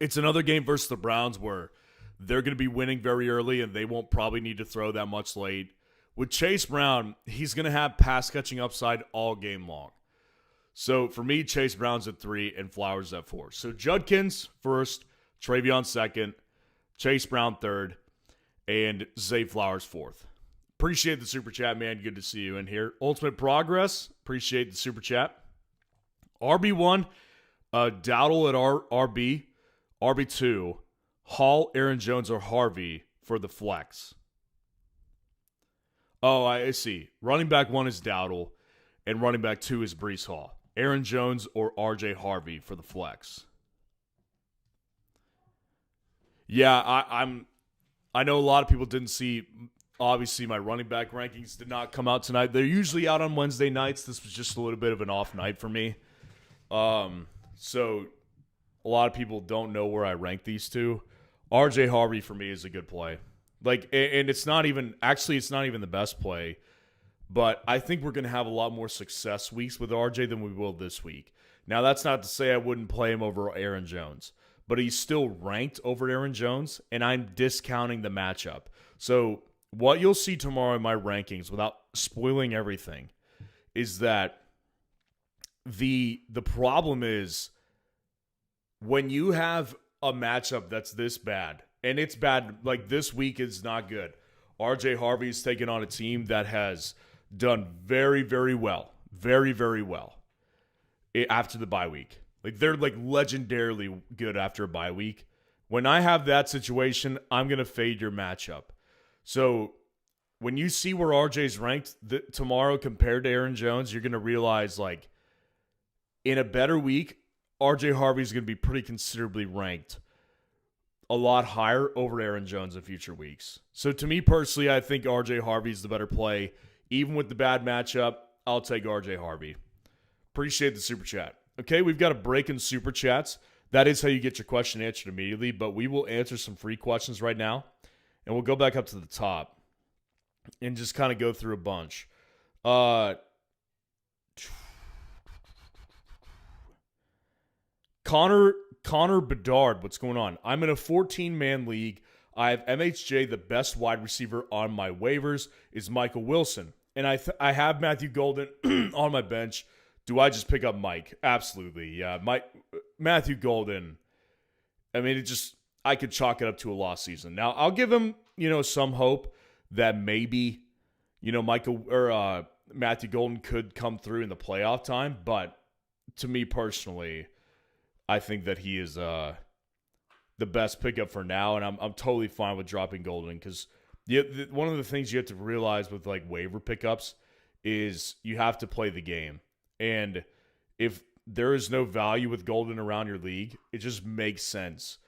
It's another game versus the Browns where they're going to be winning very early and they won't probably need to throw that much late. With Chase Brown, he's going to have pass catching upside all game long. So for me, Chase Brown's at 3 and Flowers at 4. So Judkins first, Travion second, Chase Brown third, and Zay Flowers fourth. Appreciate the super chat, man. Good to see you in here. Ultimate Progress, appreciate the super chat. RB1, Dowdle at RB. RB2, Hall, Aaron Jones, or Harvey for the flex. Oh, I see. Running back 1 is Dowdle, and running back 2 is Breece Hall. Aaron Jones or RJ Harvey for the flex. Yeah, I know a lot of people didn't see Obviously, my running back rankings did not come out tonight. They're usually out on Wednesday nights. This was just a little bit of an off night for me. So a lot of people don't know where I rank these two. RJ Harvey for me is a good play. Like, and it's not even the best play, but I think we're going to have a lot more success weeks with RJ than we will this week. Now, that's not to say I wouldn't play him over Aaron Jones, but he's still ranked over Aaron Jones, and I'm discounting the matchup. So what you'll see tomorrow in my rankings, without spoiling everything, is that the problem is when you have a matchup that's this bad, and it's bad, like this week is not good. RJ Harvey's taken on a team that has done very, very well. Very, very well after the bye week. Like, they're like legendarily good after a bye week. When I have that situation, I'm going to fade your matchup. So when you see where RJ's ranked tomorrow compared to Aaron Jones, you're going to realize, like, in a better week, RJ Harvey's going to be pretty considerably ranked a lot higher over Aaron Jones in future weeks. So to me personally, I think RJ Harvey's the better play. Even with the bad matchup, I'll take RJ Harvey. Appreciate the super chat. Okay, we've got a break in super chats. That is how you get your question answered immediately, but we will answer some free questions right now, and we'll go back up to the top and just kind of go through a bunch. Connor Bedard, what's going on? I'm in a 14-man league. I have MHJ, the best wide receiver on my waivers is Michael Wilson. And I have Matthew Golden on my bench. Do I just pick up Mike? Absolutely, yeah. Matthew Golden, I mean, I could chalk it up to a lost season. Now, I'll give him, some hope that maybe, Matthew Golden could come through in the playoff time. But to me personally, I think that he is the best pickup for now, and I'm totally fine with dropping Golden because one of the things you have to realize with like waiver pickups is you have to play the game, and if there is no value with Golden around your league, it just makes sense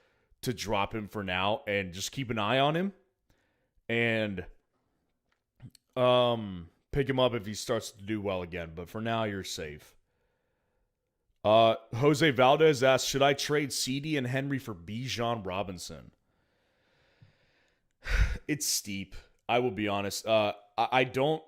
to drop him for now and just keep an eye on him and pick him up if he starts to do well again. But for now, you're safe. Jose Valdez asks, should I trade CD and Henry for Bijan Robinson? It's steep. I will be honest. I don't,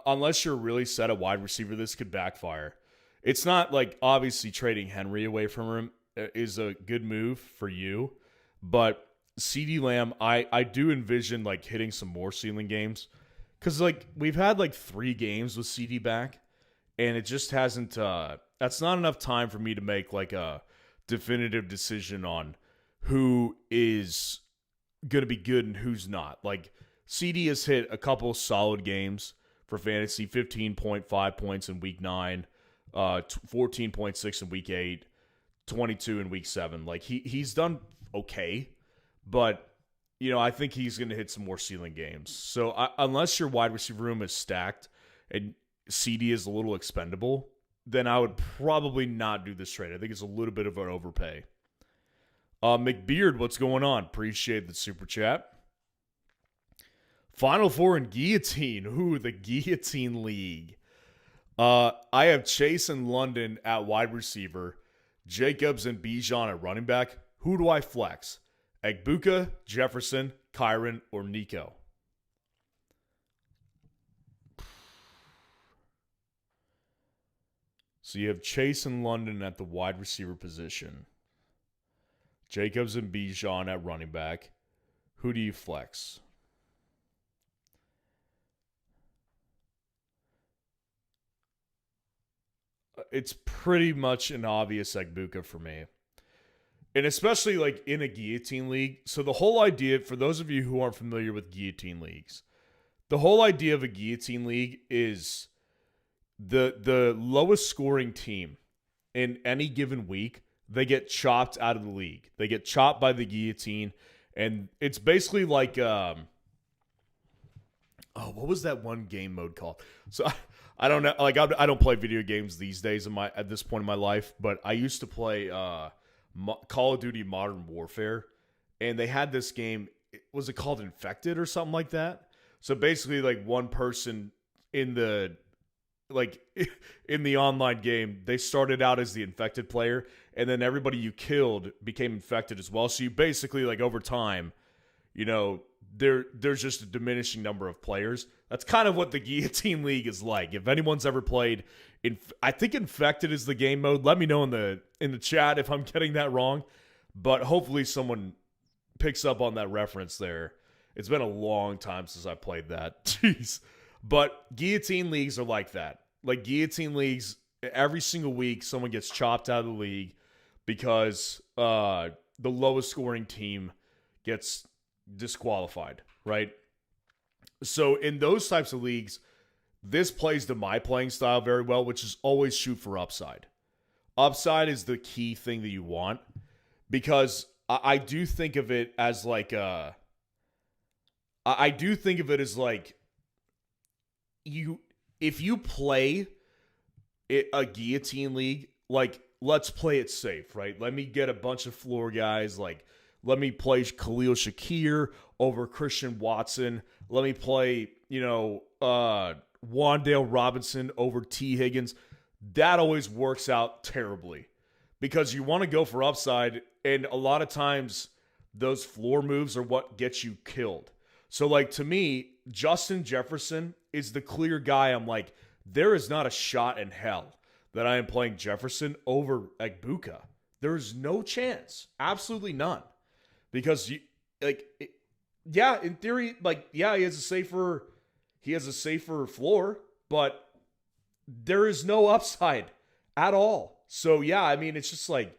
unless you're really set at wide receiver, this could backfire. It's not like obviously trading Henry away from him is a good move for you, but CD Lamb, I do envision like hitting some more ceiling games because like we've had like 3 games with CD back, and it just hasn't. That's not enough time for me to make like a definitive decision on who is going to be good and who's not. Like CD has hit a couple solid games for fantasy, 15.5 points in week 9, 14.6 in week 8, 22 in week 7. Like he's done okay, but I think he's going to hit some more ceiling games. So unless your wide receiver room is stacked and CD is a little expendable, then I would probably not do this trade. I think it's a little bit of an overpay. McBeard, what's going on? Appreciate the super chat. Final 4 in Guillotine. Ooh, the Guillotine League. I have Chase and London at wide receiver, Jacobs and Bijan at running back. Who do I flex? Egbuka, Jefferson, Kyron, or Nico? So you have Chase and London at the wide receiver position. Jacobs and Bijan at running back. Who do you flex? It's pretty much an obvious Egbuka for me. And especially like in a guillotine league. So the whole idea, for those of you who aren't familiar with guillotine leagues, the whole idea of a guillotine league is the lowest scoring team in any given week, they get chopped out of the league. They get chopped by the guillotine, and it's basically like what was that one game mode called? So I don't know. Like I don't play video games these days at this point in my life, but I used to play Call of Duty Modern Warfare, and they had this game. Was it called Infected or something like that? So basically, like one person in the like in the online game, they started out as the infected player, and then everybody you killed became infected as well. So you basically like over time, there's just a diminishing number of players. That's kind of what the Guillotine League is like. If anyone's ever played, I think Infected is the game mode. Let me know in the chat if I'm getting that wrong. But hopefully someone picks up on that reference there. It's been a long time since I played that. Jeez. But Guillotine Leagues are like that. Like Guillotine Leagues, every single week someone gets chopped out of the league because the lowest scoring team gets disqualified, right? So in those types of leagues, this plays to my playing style very well, which is always shoot for upside. Upside is the key thing that you want, because I do think of it as like if you play a Guillotine League, like let's play it safe, right? Let me get a bunch of floor guys, like let me play Khalil Shakir over Christian Watson. Let me play, Wandale Robinson over T. Higgins. That always works out terribly because you want to go for upside, and a lot of times those floor moves are what gets you killed. So, like, to me, Justin Jefferson is the clear guy. I'm like, there is not a shot in hell that I am playing Jefferson over Egbuka. There's no chance. Absolutely none. Because in theory, he has a safer floor, but there is no upside at all. So yeah, I mean, it's just like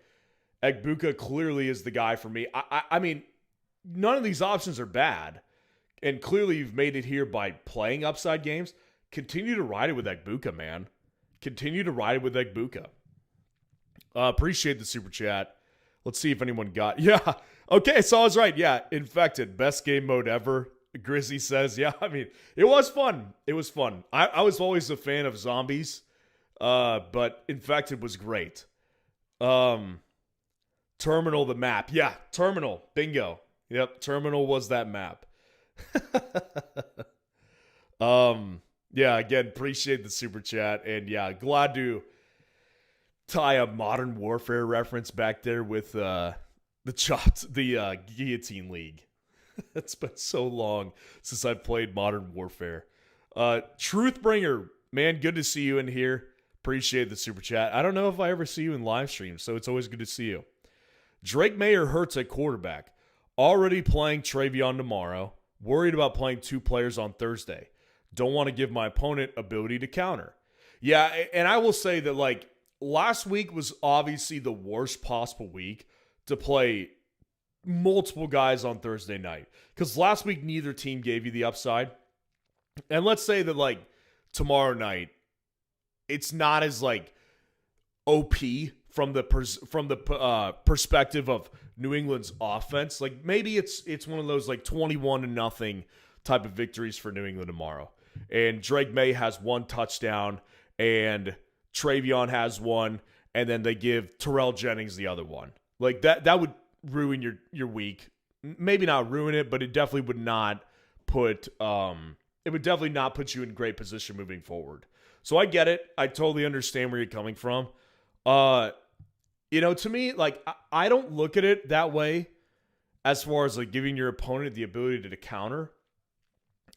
Egbuka clearly is the guy for me. I mean, none of these options are bad, and clearly you've made it here by playing upside games. Continue to ride it with Egbuka, man. Continue to ride it with Egbuka. Appreciate the super chat. Let's see if anyone got... Yeah. Okay, so I was right. Yeah, Infected. Best game mode ever. Grizzy says, yeah, I mean, it was fun. It was fun. I was always a fan of zombies, but Infected was great. Terminal, the map. Yeah, Terminal. Bingo. Yep, Terminal was that map. Yeah, again, appreciate the super chat. And yeah, glad to tie a Modern Warfare reference back there with the Guillotine League. It's been so long since I've played Modern Warfare. Truthbringer, man, good to see you in here. Appreciate the super chat. I don't know if I ever see you in live stream, so it's always good to see you. Drake Mayer hurts at quarterback. Already playing Travion tomorrow. Worried about playing two players on Thursday. Don't want to give my opponent ability to counter. Yeah, and I will say that, like, last week was obviously the worst possible week to play multiple guys on Thursday night. Because last week, neither team gave you the upside. And let's say that, like, tomorrow night, it's not as, like, OP from the perspective of New England's offense. Like, maybe it's one of those, like, 21-0 type of victories for New England tomorrow. And Drake May has one touchdown, and Travion has one, and then they give Terrell Jennings the other one. Like, that would ruin your week. Maybe not ruin it, but it definitely would not put you in great position moving forward. So I get it. I totally understand where you're coming from. To me, like, I don't look at it that way as far as, like, giving your opponent the ability to counter.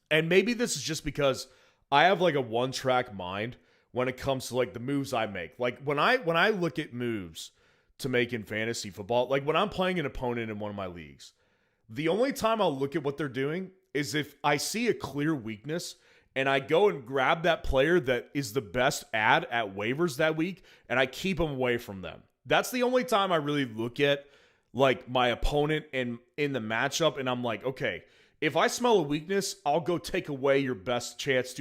And maybe this is just because I have, like, a one-track mind when it comes to, like, the moves I make. Like, when I look at moves to make in fantasy football, like, when I'm playing an opponent in one of my leagues, the only time I'll look at what they're doing is if I see a clear weakness and I go and grab that player that is the best ad at waivers that week, and I keep them away from them. That's the only time I really look at, like, my opponent in the matchup, and I'm like, okay, if I smell a weakness, I'll go take away your best chance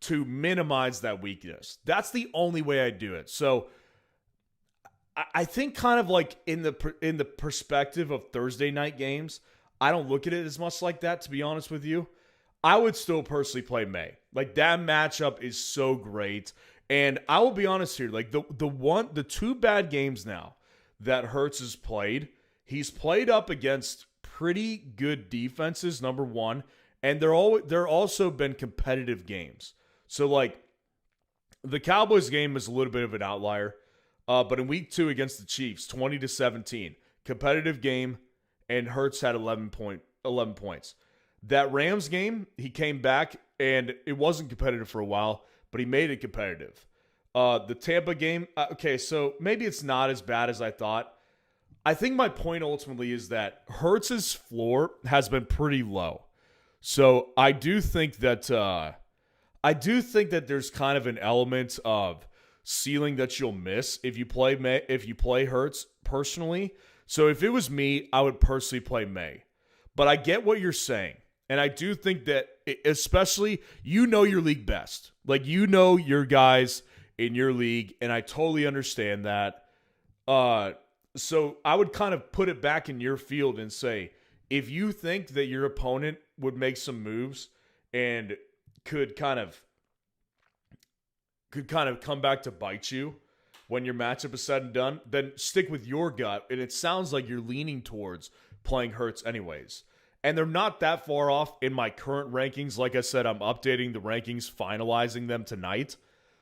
to minimize that weakness. That's the only way I do it. So I think kind of like in the perspective of Thursday night games, I don't look at it as much like that, to be honest with you. I would still personally play May. Like, that matchup is so great. And I will be honest here, like, the two bad games now that Hurts has played, he's played up against pretty good defenses, number one, And there also been competitive games. So like the Cowboys game is a little bit of an outlier. But in week 2 against the Chiefs, 20-17, competitive game, and Hurts had 11 points. That Rams game, he came back, and it wasn't competitive for a while, but he made it competitive. The Tampa game, okay, so maybe it's not as bad as I thought. I think my point ultimately is that Hurts's floor has been pretty low. So I do think that there's kind of an element of ceiling that you'll miss if you play Hurts personally. So if it was me, I would personally play May. But I get what you're saying. And I do think that especially your league best. Like your guys in your league, and I totally understand that. So I would kind of put it back in your field and say, if you think that your opponent would make some moves and could kind of come back to bite you when your matchup is said and done, then stick with your gut. And it sounds like you're leaning towards playing Hurts anyways. And they're not that far off in my current rankings. Like I said, I'm updating the rankings, finalizing them tonight.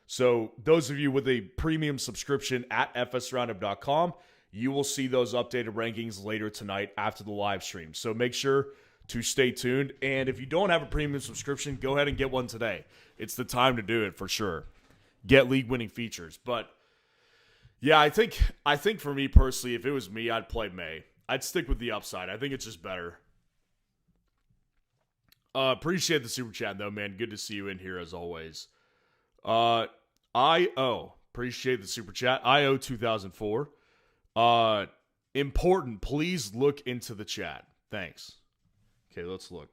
So those of you with a premium subscription at fsroundup.com, you will see those updated rankings later tonight after the live stream. So make sure to stay tuned. And if you don't have a premium subscription, go ahead and get one today. It's the time to do it for sure. Get league-winning features. But yeah, I think for me personally, if it was me, I'd play May. I'd stick with the upside. I think it's just better. Appreciate the super chat though, man. Good to see you in here as always. Appreciate the super chat. IO 2004. Important. Please look into the chat. Thanks. Okay, let's look.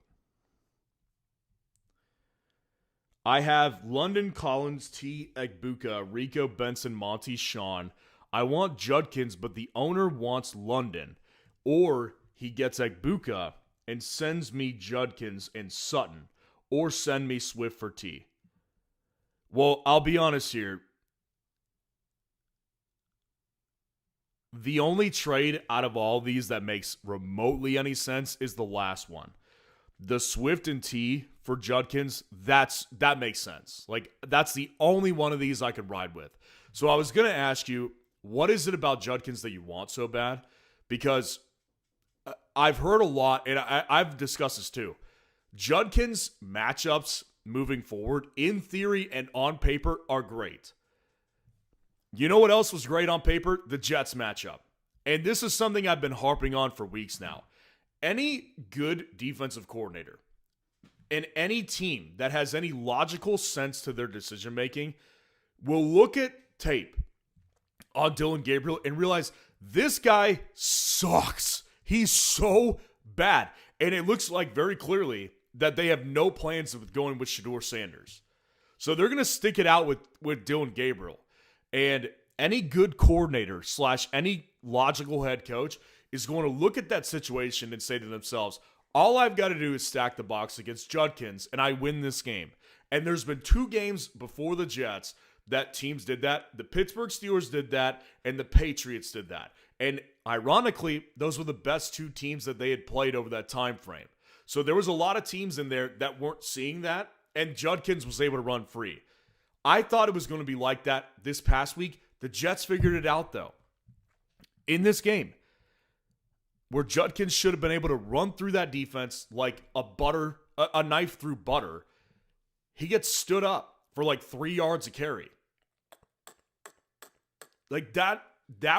I have London, Collins, T. Egbuka, Rico, Benson, Monty, Sean. I want Judkins, but the owner wants London. Or he gets Egbuka and sends me Judkins and Sutton. Or send me Swift for T. Well, I'll be honest here. The only trade out of all these that makes remotely any sense is the last one. The Swift and T for Judkins, that makes sense. Like, that's the only one of these I could ride with. So I was going to ask you, what is it about Judkins that you want so bad? Because I've heard a lot, and I've discussed this too. Judkins matchups moving forward, in theory and on paper, are great. You know what else was great on paper? The Jets matchup. And this is something I've been harping on for weeks now. Any good defensive coordinator and any team that has any logical sense to their decision-making will look at tape on Dillon Gabriel and realize this guy sucks. He's so bad. And it looks like very clearly that they have no plans of going with Shedeur Sanders. So they're going to stick it out with Dillon Gabriel. And any good coordinator / any logical head coach is going to look at that situation and say to themselves, all I've got to do is stack the box against Judkins, and I win this game. And there's been 2 games before the Jets that teams did that. The Pittsburgh Steelers did that, and the Patriots did that. And ironically, those were the best 2 teams that they had played over that time frame. So there was a lot of teams in there that weren't seeing that, and Judkins was able to run free. I thought it was going to be like that this past week. The Jets figured it out, though. In this game, where Judkins should have been able to run through that defense like a knife through butter, he gets stood up for like 3 yards a carry. Like that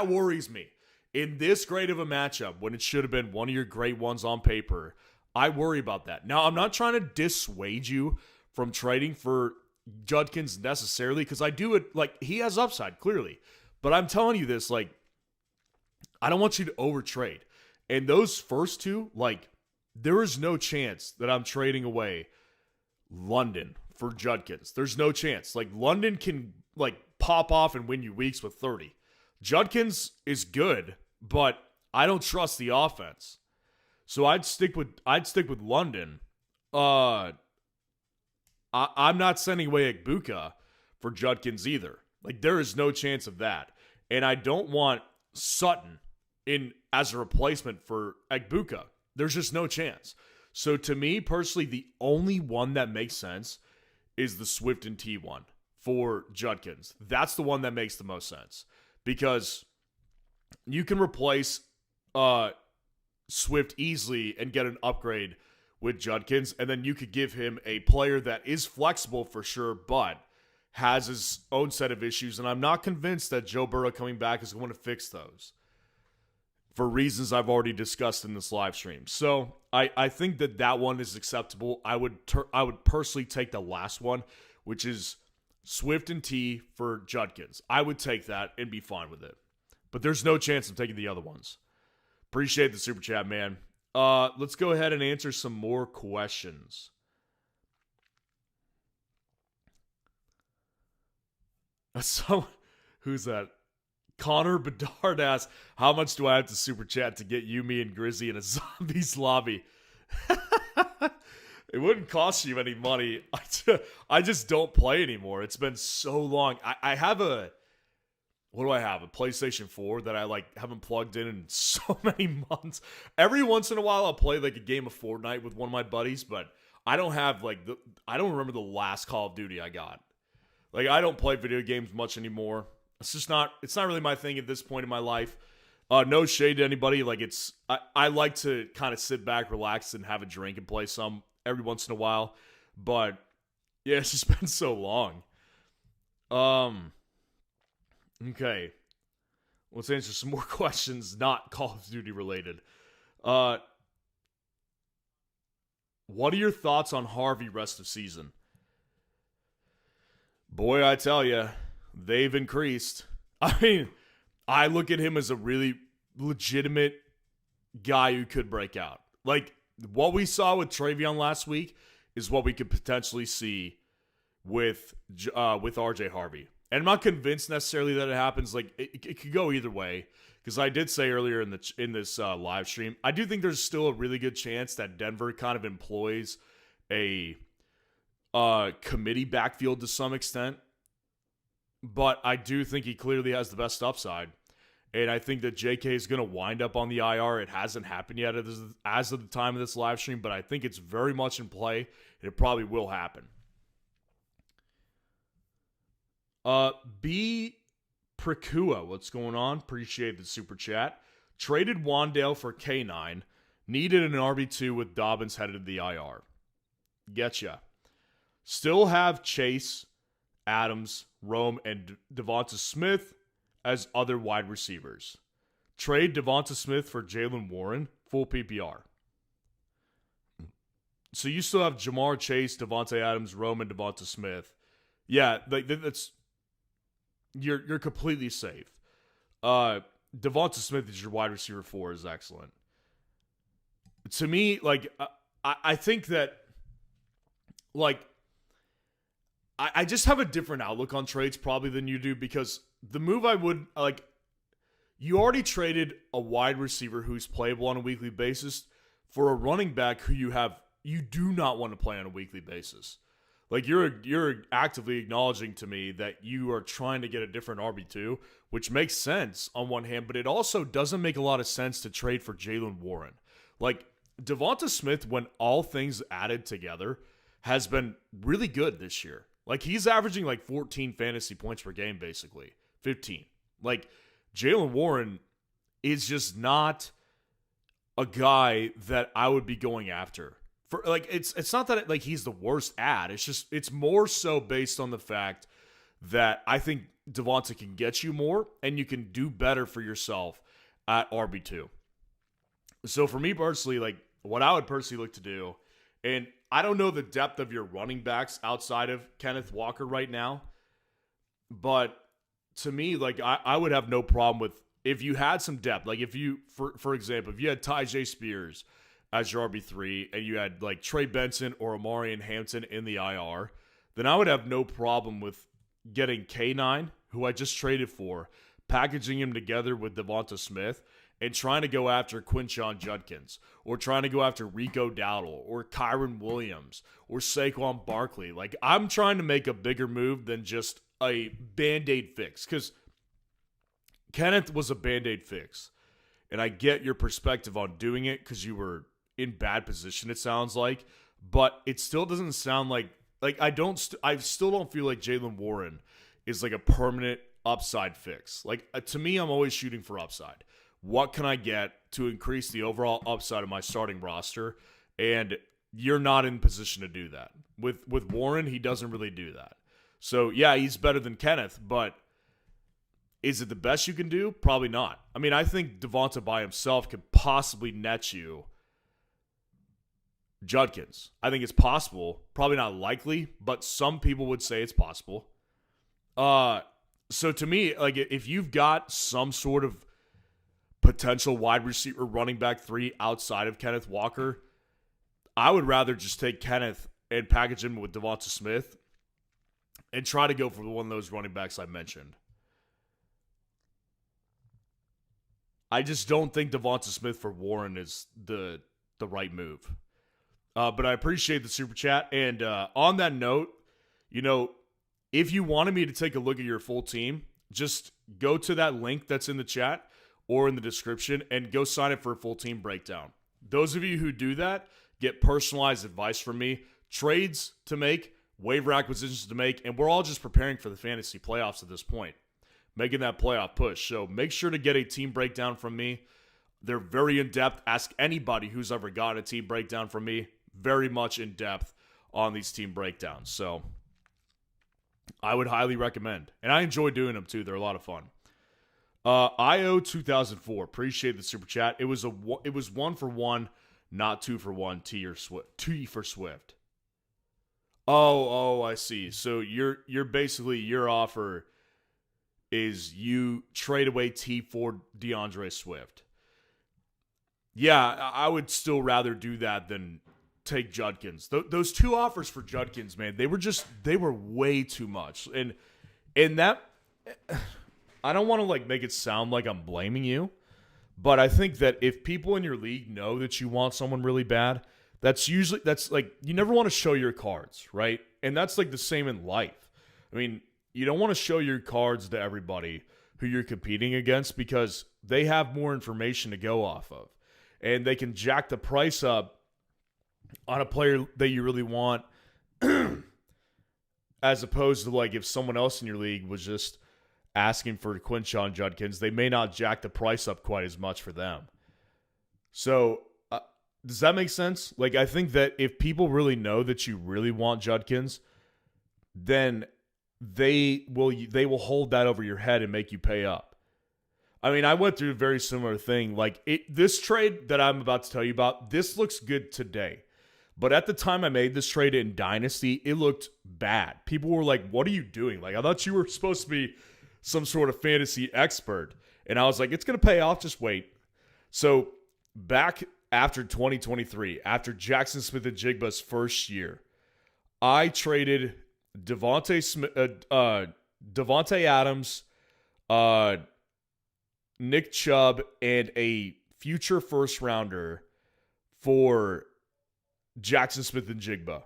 worries me. In this great of a matchup, when it should have been one of your great ones on paper, I worry about that. Now, I'm not trying to dissuade you from trading for Judkins necessarily, because I do it, like, he has upside, clearly. But I'm telling you this, like, I don't want you to overtrade. And those first 2, like, there is no chance that I'm trading away London for Judkins. There's no chance. Like, London can, like, pop off and win you weeks with 30. Judkins is good, but I don't trust the offense. So I'd stick with London. I'm not sending away Egbuka for Judkins either. Like, there is no chance of that. And I don't want Sutton in as a replacement for Egbuka. There's just no chance. So to me personally, the only one that makes sense is the Swift and T one for Judkins. That's the one that makes the most sense because you can replace Swift easily and get an upgrade with Judkins, and then you could give him a player that is flexible for sure, but has his own set of issues, and I'm not convinced that Joe Burrow coming back is going to fix those for reasons I've already discussed in this live stream. So I think that one is acceptable. I would personally take the last one, which is Swift and T for Judkins. I would take that and be fine with it. But there's no chance of taking the other ones. Appreciate the super chat, man. Let's go ahead and answer some more questions. So, who's that? Connor Bedard asks, how much do I have to super chat to get you, me, and Grizzy in a zombies lobby? It wouldn't cost you any money. I just don't play anymore. It's been so long. I have a... What do I have? A PlayStation 4 that I haven't plugged in so many months. Every once in a while I'll play a game of Fortnite with one of my buddies, but I don't have I don't remember the last Call of Duty I got. I don't play video games much anymore. It's not really my thing at this point in my life. No shade to anybody. I like to kind of sit back, relax, and have a drink and play some every once in a while. But yeah, it's just been so long. Okay. Let's answer some more questions not Call of Duty related. What are your thoughts on Harvey rest of season? Boy, I tell you, they've increased. I mean, I look at him as a really legitimate guy who could break out. What we saw with Travion last week is what we could potentially see with RJ Harvey. And I'm not convinced necessarily that it happens. It could go either way. Because I did say earlier in this live stream, I do think there's still a really good chance that Denver kind of employs a committee backfield to some extent. But I do think he clearly has the best upside. And I think that JK is going to wind up on the IR. It hasn't happened yet as of the time of this live stream, but I think it's very much in play, and it probably will happen. B. Prekua, what's going on? Appreciate the super chat. Traded Wandale for K9. Needed an RB2 with Dobbins headed to the IR. Getcha. Still have Chase, Adams, Rome, and Devonta Smith as other wide receivers. Trade Devonta Smith for Jalen Warren, full PPR. So you still have Jamar Chase, Devontae Adams, Rome, and Devonta Smith. Yeah, that's... You're completely safe. Devonta Smith is your wide receiver 4 is excellent. To me, I think that, I just have a different outlook on trades probably than you do because the move I would, you already traded a wide receiver who's playable on a weekly basis for a running back who you do not want to play on a weekly basis. You're actively acknowledging to me that you are trying to get a different RB2, which makes sense on one hand, but it also doesn't make a lot of sense to trade for Jalen Warren. Devonta Smith, when all things added together, has been really good this year. He's averaging 14 fantasy points per game, basically. 15. Jalen Warren is just not a guy that I would be going after. For it's not that he's the worst ad. It's more so based on the fact that I think Devonta can get you more and you can do better for yourself at RB2. So for me personally, what I would personally look to do, and I don't know the depth of your running backs outside of Kenneth Walker right now, but to me, I would have no problem with if you had some depth. If you, for example, if you had Tyjae Spears as your RB3, and you had Trey Benson or Amarian Hampton in the IR, then I would have no problem with getting K9, who I just traded for, packaging him together with Devonta Smith, and trying to go after Quinshon Judkins, or trying to go after Rico Dowdle, or Kyron Williams, or Saquon Barkley. I'm trying to make a bigger move than just a Band-Aid fix, because Kenneth was a Band-Aid fix. And I get your perspective on doing it because you were in bad position, it sounds like, but it still doesn't sound like I still don't feel like Jaylen Warren is like a permanent upside fix. Like to me, I'm always shooting for upside. What can I get to increase the overall upside of my starting roster? And you're not in position to do that. With Warren, he doesn't really do that. So yeah, he's better than Kenneth, but is it the best you can do? Probably not. I mean, I think Devonta by himself could possibly net you Judkins. I think it's possible. Probably not likely, but some people would say it's possible. So to me, like if you've got some sort of potential wide receiver running back 3 outside of Kenneth Walker, I would rather just take Kenneth and package him with Devonta Smith and try to go for one of those running backs I mentioned. I just don't think Devonta Smith for Warren is the right move. But I appreciate the super chat. And on that note, if you wanted me to take a look at your full team, just go to that link that's in the chat or in the description and go sign up for a full team breakdown. Those of you who do that get personalized advice from me, trades to make, waiver acquisitions to make, and we're all just preparing for the fantasy playoffs at this point, making that playoff push. So make sure to get a team breakdown from me. They're very in-depth. Ask anybody who's ever gotten a team breakdown from me. Very much in-depth on these team breakdowns. So I would highly recommend. And I enjoy doing them too. They're a lot of fun. IO 2004. Appreciate the super chat. It was 1 for 1, not 2 for 1. T for Swift. Oh, I see. So you're basically, your offer is you trade away T for DeAndre Swift. Yeah, I would still rather do that than take Judkins. Those 2 offers for Judkins, man, they were way too much. And that, I don't want to make it sound like I'm blaming you, but I think that if people in your league know that you want someone really bad, that's like, you never want to show your cards, right? And that's like the same in life. I mean, you don't want to show your cards to everybody who you're competing against because they have more information to go off of. And they can jack the price up on a player that you really want as opposed to if someone else in your league was just asking for Quinshon Judkins, they may not jack the price up quite as much for them. So does that make sense? I think that if people really know that you really want Judkins, then they will hold that over your head and make you pay up. I mean, I went through a very similar thing. This trade that I'm about to tell you about, this looks good today. But at the time I made this trade in Dynasty, it looked bad. People were like, what are you doing? I thought you were supposed to be some sort of fantasy expert. And I was like, it's going to pay off. Just wait. So back after 2023, after Jackson Smith-Njigba's first year, I traded Devontae Adams, Nick Chubb, and a future first rounder for Jackson Smith-Njigba.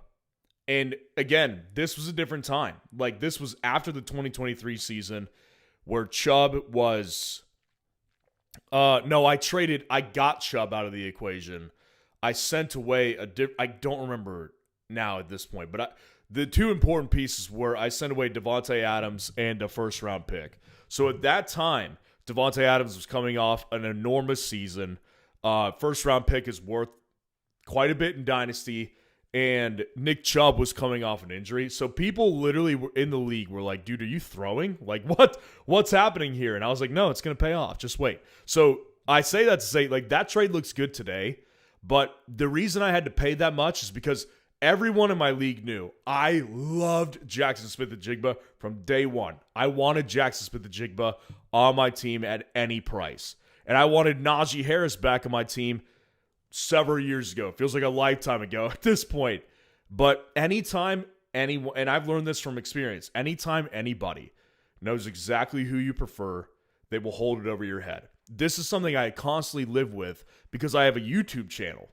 And again, this was a different time. This was after the 2023 season where Chubb was I got Chubb out of the equation. I sent away I don't remember now at this point, but the 2 important pieces were I sent away Devontae Adams and a first round pick. So at that time, Devontae Adams was coming off an enormous season. First round pick is worth quite a bit in Dynasty, and Nick Chubb was coming off an injury. So people literally were in the league were like, dude, are you throwing? What's happening here? And I was like, no, it's going to pay off. Just wait. So I say that to say, that trade looks good today, but the reason I had to pay that much is because everyone in my league knew I loved Jackson Smith-Njigba from day one. I wanted Jackson Smith-Njigba on my team at any price. And I wanted Najee Harris back on my team several years ago. It feels like a lifetime ago at this point. But anytime anyone, and I've learned this from experience, anytime anybody knows exactly who you prefer, they will hold it over your head. This is something I constantly live with because I have a YouTube channel.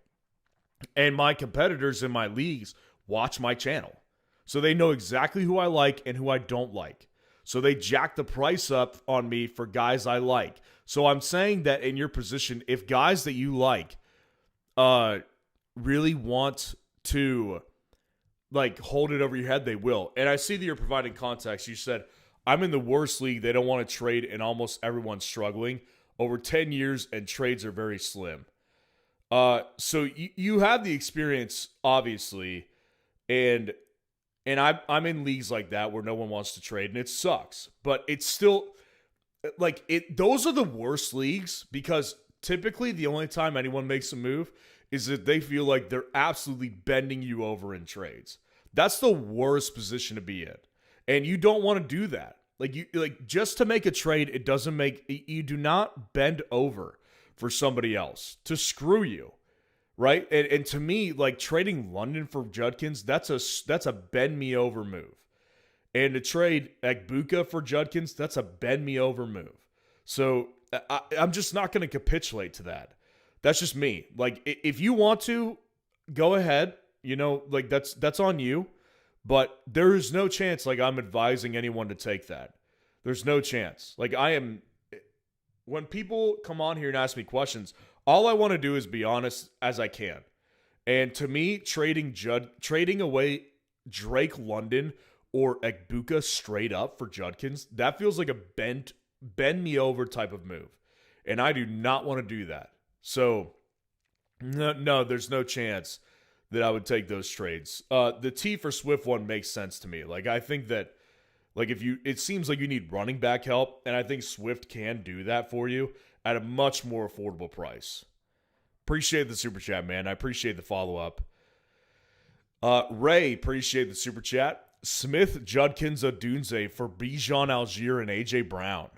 And my competitors in my leagues watch my channel. So they know exactly who I like and who I don't like. So they jack the price up on me for guys I like. So I'm saying that in your position, if guys that you like really want to like hold it over your head, they will. And I see that you're providing context. You said, I'm in the worst league. They don't want to trade, and almost everyone's struggling. Over 10 years, and trades are very slim. So you have the experience, obviously, and I'm in leagues like that where no one wants to trade, and it sucks. But it's still like those are the worst leagues, because typically the only time anyone makes a move is that they feel like they're absolutely bending you over in trades. That's the worst position to be in. And you don't want to do that. Like just to make a trade, it doesn't make you do not bend over for somebody else to screw you. Right? And to me, like trading London for Judkins, that's a bend me over move. And to trade Egbuka for Judkins, that's a bend me over move. So I'm just not going to capitulate to that. That's just me. Like, if you want to, go ahead. You know, like, that's on you. But there is no chance, like, I'm advising anyone to take that. There's no chance. Like, when people come on here and ask me questions, all I want to do is be honest as I can. And to me, trading away Drake London or Egbuka straight up for Judkins, that feels like a bend me over type of move. And I do not want to do that. So, no, there's no chance that I would take those trades. The T for Swift one makes sense to me. Like, I think that, like, it seems like you need running back help, and I think Swift can do that for you at a much more affordable price. Appreciate the super chat, man. I appreciate the follow-up. Ray, appreciate the super chat. Smith, Judkins, Odunze for Bijan Algier and A.J. Brown.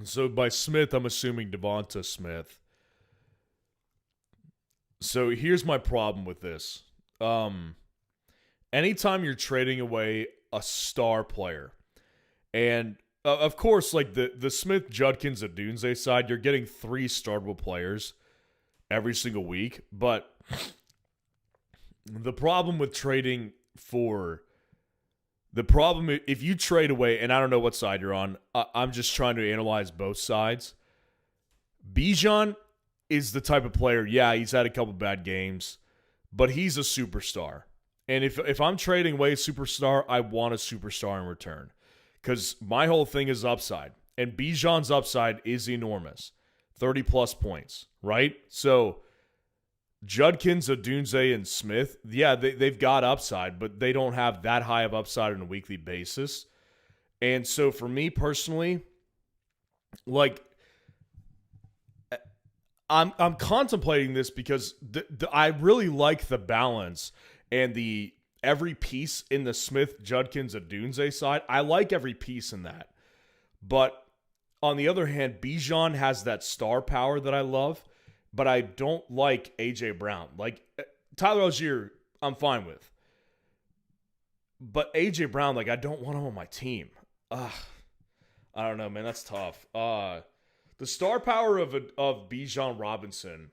So by Smith, I'm assuming Devonta Smith. So here's my problem with this. Anytime you're trading away a star player, and of course, like the Smith, Judkins, Odunze side, you're getting 3 startable players every single week. But the problem with trading for... The problem, if you trade away, and I don't know what side you're on, I'm just trying to analyze both sides. Bijan is the type of player, yeah, he's had a couple bad games, but he's a superstar. And if I'm trading away a superstar, I want a superstar in return. Because my whole thing is upside. And Bijan's upside is enormous. 30-plus points, right? So... Judkins, Odunze, and Smith, yeah, they've got upside, but they don't have that high of upside on a weekly basis. And so for me personally, like, I'm contemplating this because I really like the balance and the every piece in the Smith, Judkins, Odunze side. I like every piece in that. But on the other hand, Bijan has that star power that I love. But I don't like A.J. Brown. Like, Tyler Algier, I'm fine with. But A.J. Brown, like, I don't want him on my team. I don't know, man. That's tough. The star power of Bijan Robinson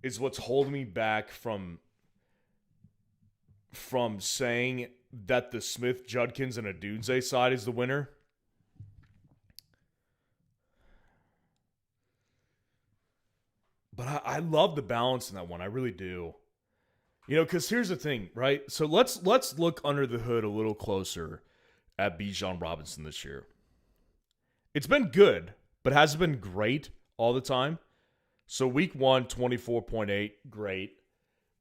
is what's holding me back from saying that the Smith, Judkins, and Odunze side is the winner. But I love the balance in that one. I really do. You know, because here's the thing, right? So let's look under the hood a little closer at Bijan Robinson this year. It's been good, but has it been great all the time? So week 1, 24.8, great.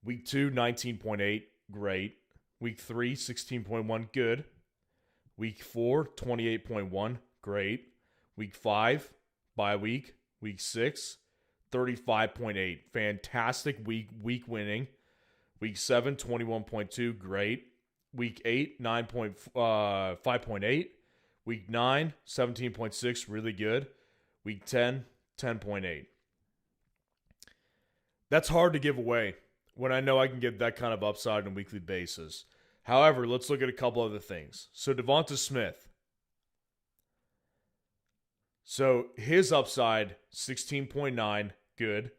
Week 2, 19.8, great. Week 3, 16.1, good. Week 4, 28.1, great. Week 5, bye week. Week 6, 35.8. Fantastic week winning. Week 7, 21.2. Great. Week 8, 5.8. Week 9, 17.6. Really good. Week 10, 10.8. That's hard to give away when I know I can get that kind of upside on a weekly basis. However, let's look at a couple other things. So Devonta Smith. So his upside, 16.9, good.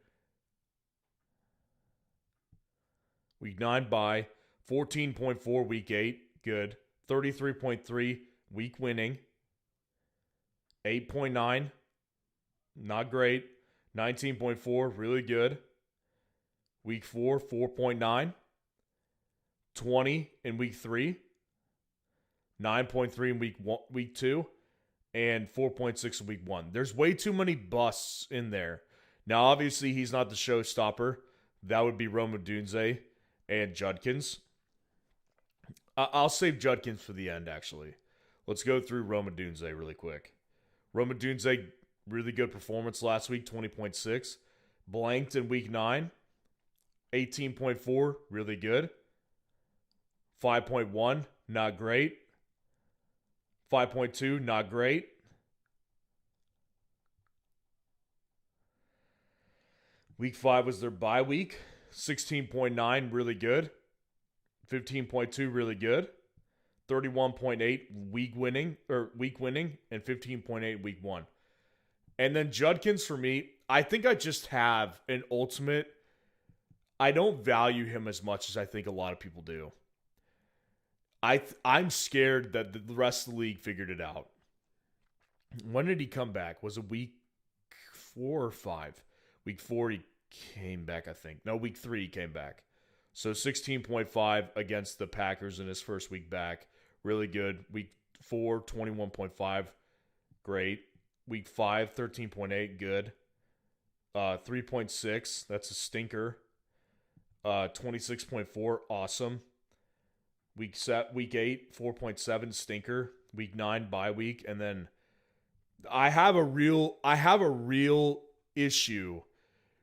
Week 9 bye. 14.4 week 8, good. 33.3 week winning. 8.9, not great. 19.4, really good. Week 4, 4.9. 20 in week 3. 9.3 in week 2. And 4.6 in week 1. There's way too many busts in there. Now, obviously, he's not the showstopper. That would be Roma Dunze and Judkins. I'll save Judkins for the end, actually. Let's go through Roma Dunze really quick. Roma Dunze, really good performance last week, 20.6. Blanked in week 9, 18.4, really good. 5.1, not great. 5.2, not great. Week 5 was their bye week. 16.9, really good. 15.2, really good. 31.8 week winning, and 15.8 week 1. And then Judkins for me, I think I just have an ultimate. I don't value him as much as I think a lot of people do. I'm scared that the rest of the league figured it out. When did he come back? Was it week 4 or 5? Week 4 he came back, I think. No, week 3 he came back. So 16.5 against the Packers in his first week back. Really good. Week 4, 21.5. Great. Week 5, 13.8. Good. 3.6. That's a stinker. 26.4. Awesome. Week 8, 4.7. Stinker. Week 9, bye week. And then I have a real issue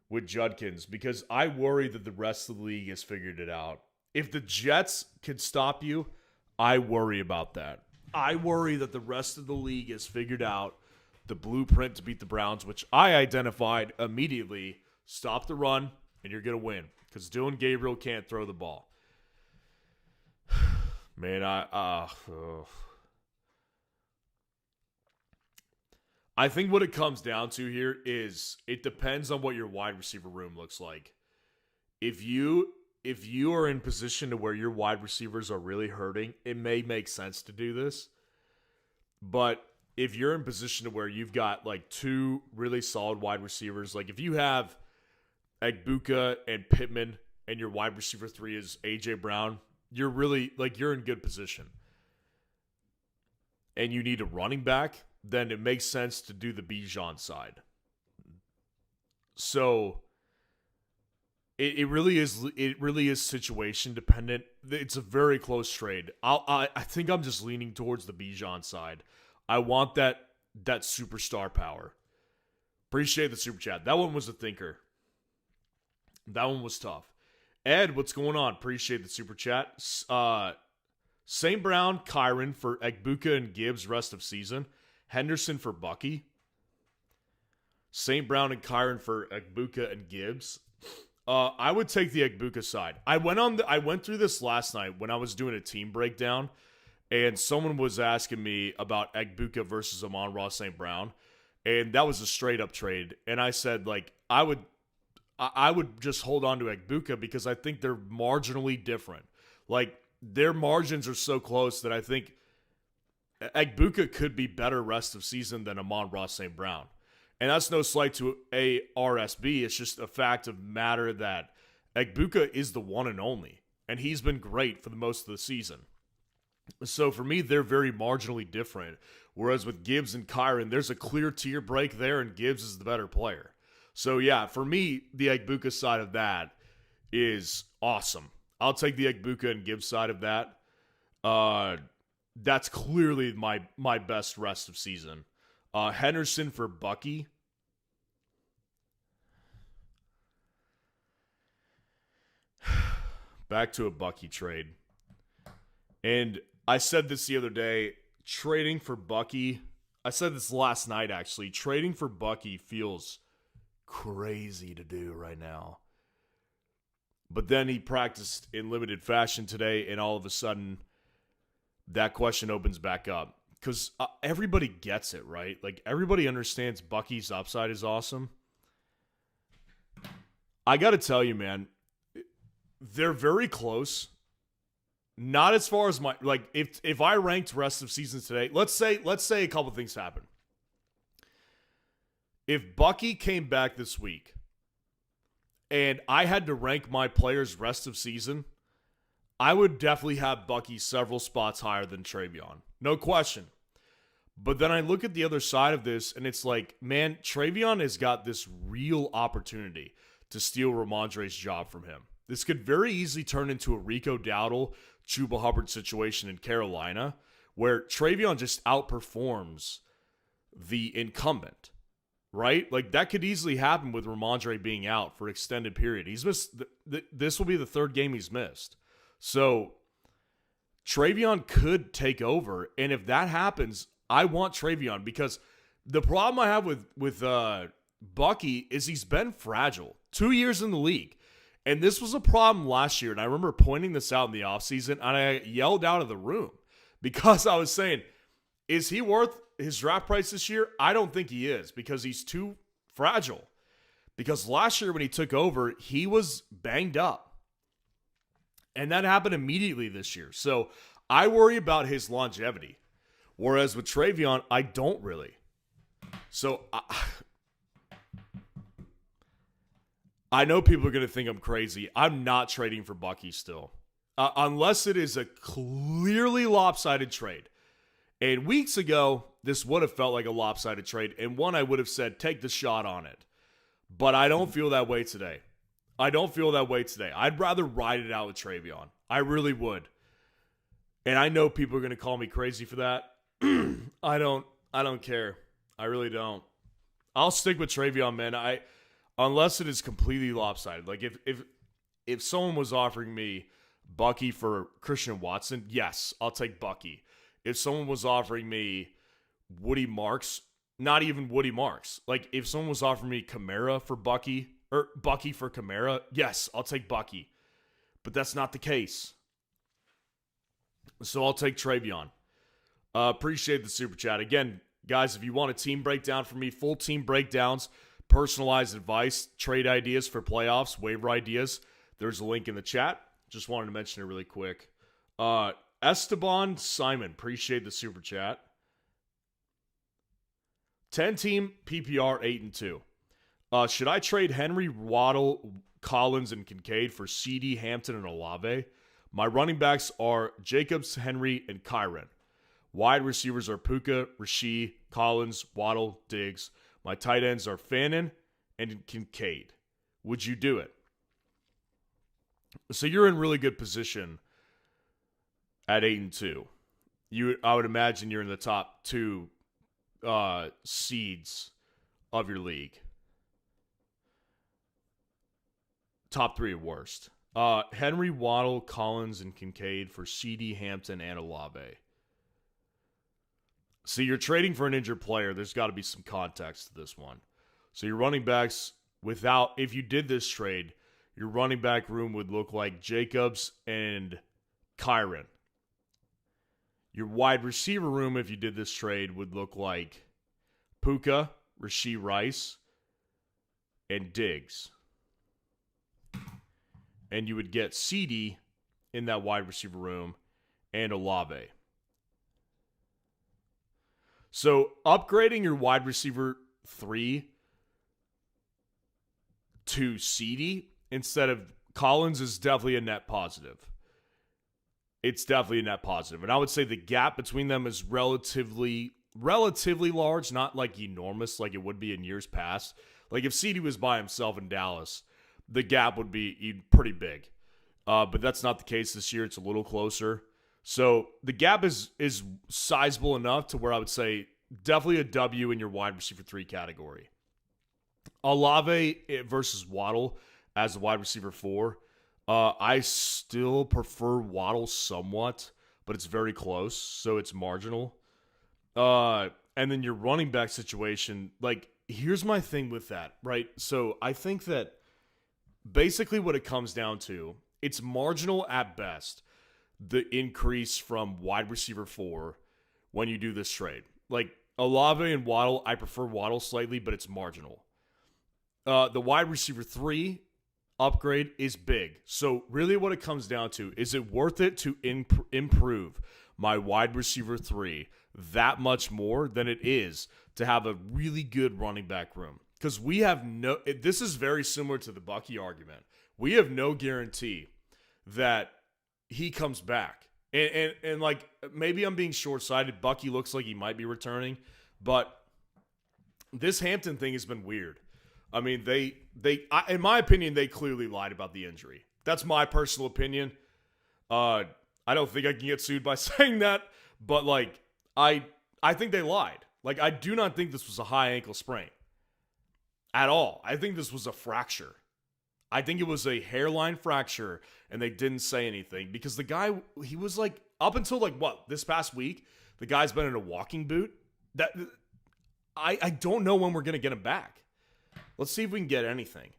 with Judkins because I worry that the rest of the league has figured it out. If the Jets can stop you, I worry about that. I worry that the rest of the league has figured out the blueprint to beat the Browns, which I identified immediately. Stop the run, and you're going to win because Dylan Gabriel can't throw the ball. Man, I think what it comes down to here is it depends on what your wide receiver room looks like. If you are in position to where your wide receivers are really hurting, it may make sense to do this. But if you're in position to where you've got like 2 really solid wide receivers, like if you have Egbuka and Pittman and your wide receiver 3 is AJ Brown, you're really you're in good position. And you need a running back, then it makes sense to do the Bijan side. So it really is situation dependent. It's a very close trade. I think I'm just leaning towards the Bijan side. I want that superstar power. Appreciate the super chat. That one was a thinker. That one was tough. Ed, what's going on? Appreciate the super chat. St. Brown, Kyron for Egbuka and Gibbs rest of season. Henderson for Bucky. St. Brown and Kyron for Egbuka and Gibbs. I would take the Egbuka side. I went through this last night when I was doing a team breakdown, and someone was asking me about Egbuka versus Amon-Ra St. Brown, and that was a straight up trade. And I said I would just hold on to Egbuka because I think they're marginally different. Their margins are so close that I think Egbuka could be better rest of season than Amon-Ra St. Brown. And that's no slight to ARSB. It's just a fact of matter that Egbuka is the one and only. And he's been great for the most of the season. So for me, they're very marginally different. Whereas with Gibbs and Kyron, there's a clear tier break there, and Gibbs is the better player. So yeah, for me, the Egbuka side of that is awesome. I'll take the Egbuka and Gibbs side of that. That's clearly my best rest of season. Henderson for Bucky. Back to a Bucky trade. And I said this the other day, trading for Bucky, I said this last night actually, trading for Bucky feels crazy to do right now. But then he practiced in limited fashion today, and all of a sudden, that question opens back up. Because everybody gets it, right? Everybody understands Bucky's upside is awesome. I got to tell you, man, they're very close. Not as far as my if I ranked rest of season today, let's say a couple things happen. If Bucky came back this week and I had to rank my players rest of season, I would definitely have Bucky several spots higher than Travion. No question. But then I look at the other side of this, and it's like, man, Travion has got this real opportunity to steal Ramondre's job from him. This could very easily turn into a Rico Dowdle, Chuba Hubbard situation in Carolina, where Travion just outperforms the incumbent, right? Like, that could easily happen with Ramondre being out for an extended period. He's missed, this will be the third game he's missed. So Travion could take over, and if that happens, I want Travion, because the problem I have with Bucky is he's been fragile. 2 years in the league, and this was a problem last year, and I remember pointing this out in the offseason, and I yelled out of the room because I was saying, is he worth his draft price this year? I don't think he is, because he's too fragile. Because last year when he took over, he was banged up. And that happened immediately this year. So I worry about his longevity. Whereas with Travion, I don't really. So I know people are going to think I'm crazy. I'm not trading for Bucky still. Unless it is a clearly lopsided trade. And weeks ago, this would have felt like a lopsided trade. And one, I would have said, take the shot on it. But I don't feel that way today. I'd rather ride it out with Travion. I really would. And I know people are going to call me crazy for that. I don't care. I really don't. I'll stick with Travion, man. Unless it is completely lopsided. Like if someone was offering me Bucky for Christian Watson, yes, I'll take Bucky. If someone was offering me Woody Marks, not even Woody Marks. Like if someone was offering me Kamara for Bucky, or Bucky for Kamara, yes, I'll take Bucky. But that's not the case. So I'll take Travion. Appreciate the super chat. Again, guys, if you want a team breakdown from me, full team breakdowns, personalized advice, trade ideas for playoffs, waiver ideas, there's a link in the chat. Just wanted to mention it really quick. Esteban Simon, appreciate the super chat. 10-team PPR 8-2. Should I trade Henry, Waddle, Collins, and Kincaid for CD, Hampton, and Olave? My running backs are Jacobs, Henry, and Kyron. Wide receivers are Puka, Rasheed, Collins, Waddle, Diggs. My tight ends are Fannin and Kincaid. Would you do it? So you're in really good position at 8-2. I would imagine you're in the top two seeds of your league. Top three at worst. Henry, Waddle, Collins, and Kincaid for CD, Hampton, and Olave. See, you're trading for an injured player. There's got to be some context to this one. So your running backs, if you did this trade, your running back room would look like Jacobs and Kyron. Your wide receiver room, if you did this trade, would look like Puka, Rashee Rice, and Diggs. And you would get CD in that wide receiver room and Olave. So upgrading your wide receiver 3 to CD instead of Collins is definitely a net positive. It's definitely a net positive. And I would say the gap between them is relatively large, not like enormous like it would be in years past. Like if CD was by himself in Dallas, the gap would be pretty big. But that's not the case this year. It's a little closer. So the gap is sizable enough to where I would say definitely a W in your wide receiver 3 category. Olave versus Waddle as a wide receiver 4. I still prefer Waddle somewhat, but it's very close, so it's marginal. And then your running back situation, like, here's my thing with that, right? So I think that basically what it comes down to, it's marginal at best, the increase from wide receiver 4 when you do this trade. Like, Olave and Waddle, I prefer Waddle slightly, but it's marginal. The wide receiver 3 upgrade is big. So really what it comes down to, is it worth it to improve my wide receiver 3 that much more than it is to have a really good running back room. Because we have this is very similar to the Bucky argument. We have no guarantee that he comes back. And like, maybe I'm being short-sighted. Bucky looks like he might be returning, but this Hampton thing has been weird. I mean, in my opinion, they clearly lied about the injury. That's my personal opinion. I don't think I can get sued by saying that, but like, I think they lied. Like, I do not think this was a high ankle sprain at all. I think this was a fracture. I think it was a hairline fracture, and they didn't say anything because the guy, he was like, up until like this past week, the guy's been in a walking boot. That I don't know when we're gonna get him back. Let's see if we can get anything.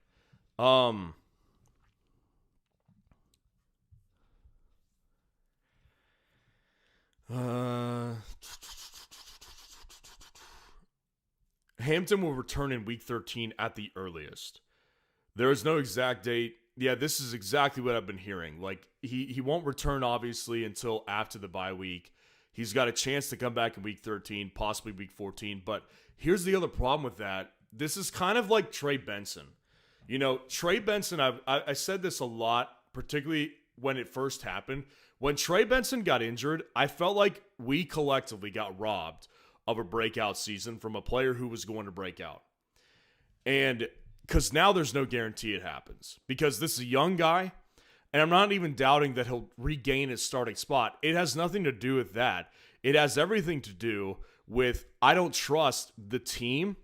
Hampton will return in week 13 at the earliest. There is no exact date. Yeah, this is exactly what I've been hearing. Like, he won't return, obviously, until after the bye week. He's got a chance to come back in week 13, possibly week 14. But here's the other problem with that. This is kind of like Trey Benson. You know, Trey Benson, I said this a lot, particularly when it first happened. When Trey Benson got injured, I felt like we collectively got robbed of a breakout season from a player who was going to break out. And because now there's no guarantee it happens. Because this is a young guy, and I'm not even doubting that he'll regain his starting spot. It has nothing to do with that. It has everything to do with I don't trust the team,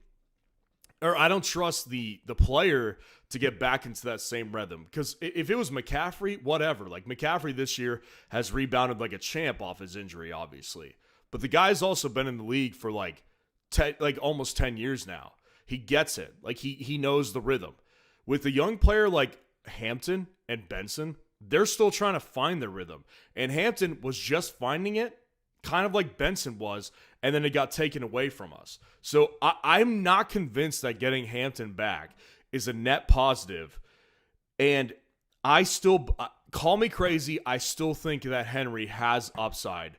or I don't trust the player to get back into that same rhythm. Because if it was McCaffrey, whatever. Like, McCaffrey this year has rebounded like a champ off his injury, obviously. But the guy's also been in the league for like almost 10 years now. He gets it. Like, he knows the rhythm. With a young player like Hampton and Benson, they're still trying to find their rhythm. And Hampton was just finding it, kind of like Benson was, and then it got taken away from us. So I'm not convinced that getting Hampton back is a net positive. And I still, call me crazy, I still think that Henry has upside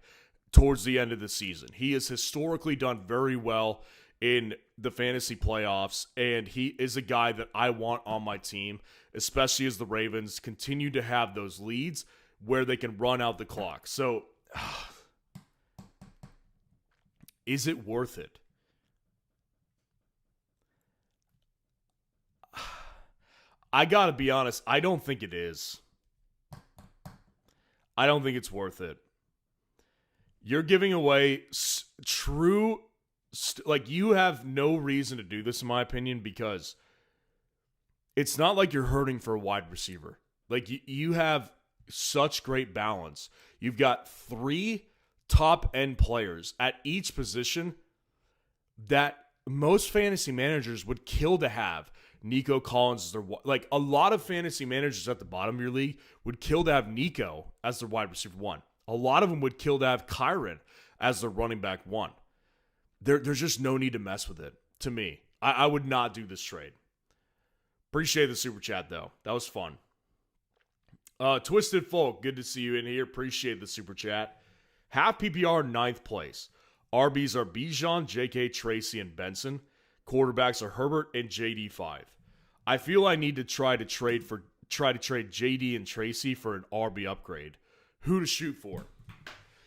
towards the end of the season. He has historically done very well in the fantasy playoffs, and he is a guy that I want on my team, especially as the Ravens continue to have those leads where they can run out the clock. So, is it worth it? I gotta be honest, I don't think it is. I don't think it's worth it. You're giving away true, like, you have no reason to do this, in my opinion, because it's not like you're hurting for a wide receiver. Like, you have such great balance. You've got 3 top-end players at each position that most fantasy managers would kill to have. Nico Collins is their, like, a lot of fantasy managers at the bottom of your league would kill to have Nico as their wide receiver 1. A lot of them would kill to have Kyron as their running back 1. There's just no need to mess with it, to me. I would not do this trade. Appreciate the super chat, though. That was fun. Twisted Folk, good to see you in here. Appreciate the super chat. Half PPR, 9th place. RBs are Bijan, JK, Tracy, and Benson. Quarterbacks are Herbert and JD 5. I feel I need to try to trade JD and Tracy for an RB upgrade. Who to shoot for?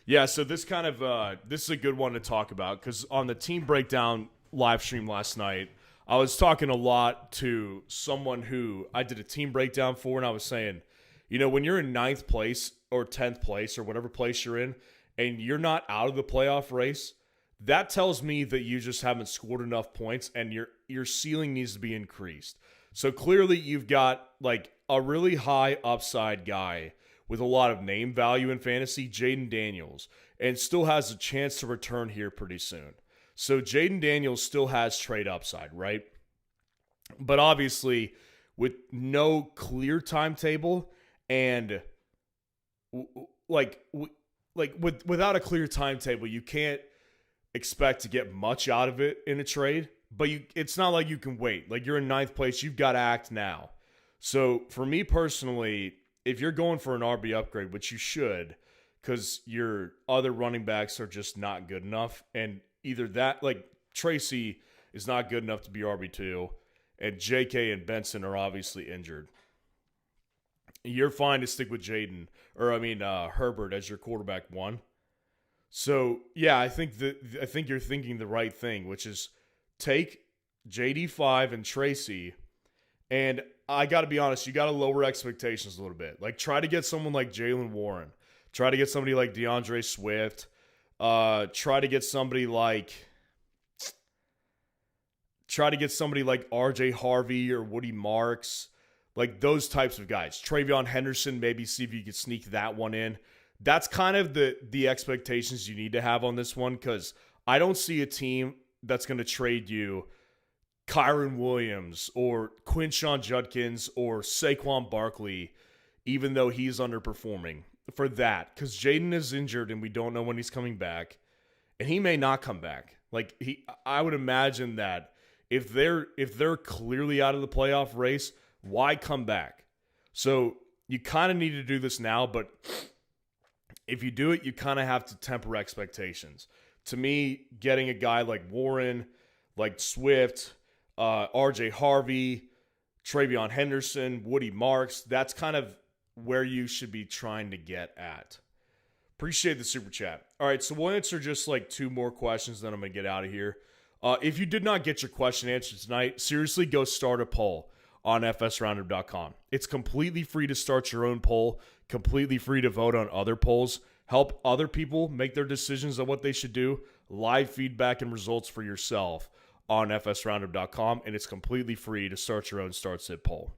Yeah, so this kind of this is a good one to talk about, because on the team breakdown live stream last night, I was talking a lot to someone who I did a team breakdown for, and I was saying, you know, when you're in 9th place or 10th place or whatever place you're in, and you're not out of the playoff race, that tells me that you just haven't scored enough points, and your ceiling needs to be increased. So clearly you've got like a really high upside guy with a lot of name value in fantasy, Jaden Daniels, and still has a chance to return here pretty soon. So Jaden Daniels still has trade upside, right? But obviously, with no clear timetable and without a clear timetable, you can't expect to get much out of it in a trade. But it's not like you can wait. Like, you're in 9th place, you've got to act now. So for me personally, if you're going for an RB upgrade, which you should, because your other running backs are just not good enough. And either that, like Tracy is not good enough to be RB2, and JK and Benson are obviously injured. You're fine to stick with Herbert as your quarterback 1. So yeah, I think you're thinking the right thing, which is take JD5 and Tracy, and I got to be honest, you got to lower expectations a little bit. Like try to get someone like Jalen Warren, try to get somebody like DeAndre Swift, try to get somebody like RJ Harvey or Woody Marks, like those types of guys. Travion Henderson, maybe see if you could sneak that one in. That's kind of the expectations you need to have on this one, because I don't see a team that's going to trade you Kyron Williams or Quinshon Judkins or Saquon Barkley, even though he's underperforming for that, because Jaden is injured and we don't know when he's coming back, and he may not come back. Like I would imagine that if they're clearly out of the playoff race, why come back? So you kind of need to do this now, but if you do it, you kind of have to temper expectations. To me, getting a guy like Warren, like Swift, RJ Harvey, Travion Henderson, Woody Marks, that's kind of where you should be trying to get at. Appreciate the super chat. All right, so we'll answer just like 2 more questions, then I'm going to get out of here. If you did not get your question answered tonight, seriously, go start a poll on fsroundup.com. It's completely free to start your own poll, completely free to vote on other polls, help other people make their decisions on what they should do, live feedback and results for yourself on fsroundup.com, and it's completely free to start your own start sit poll.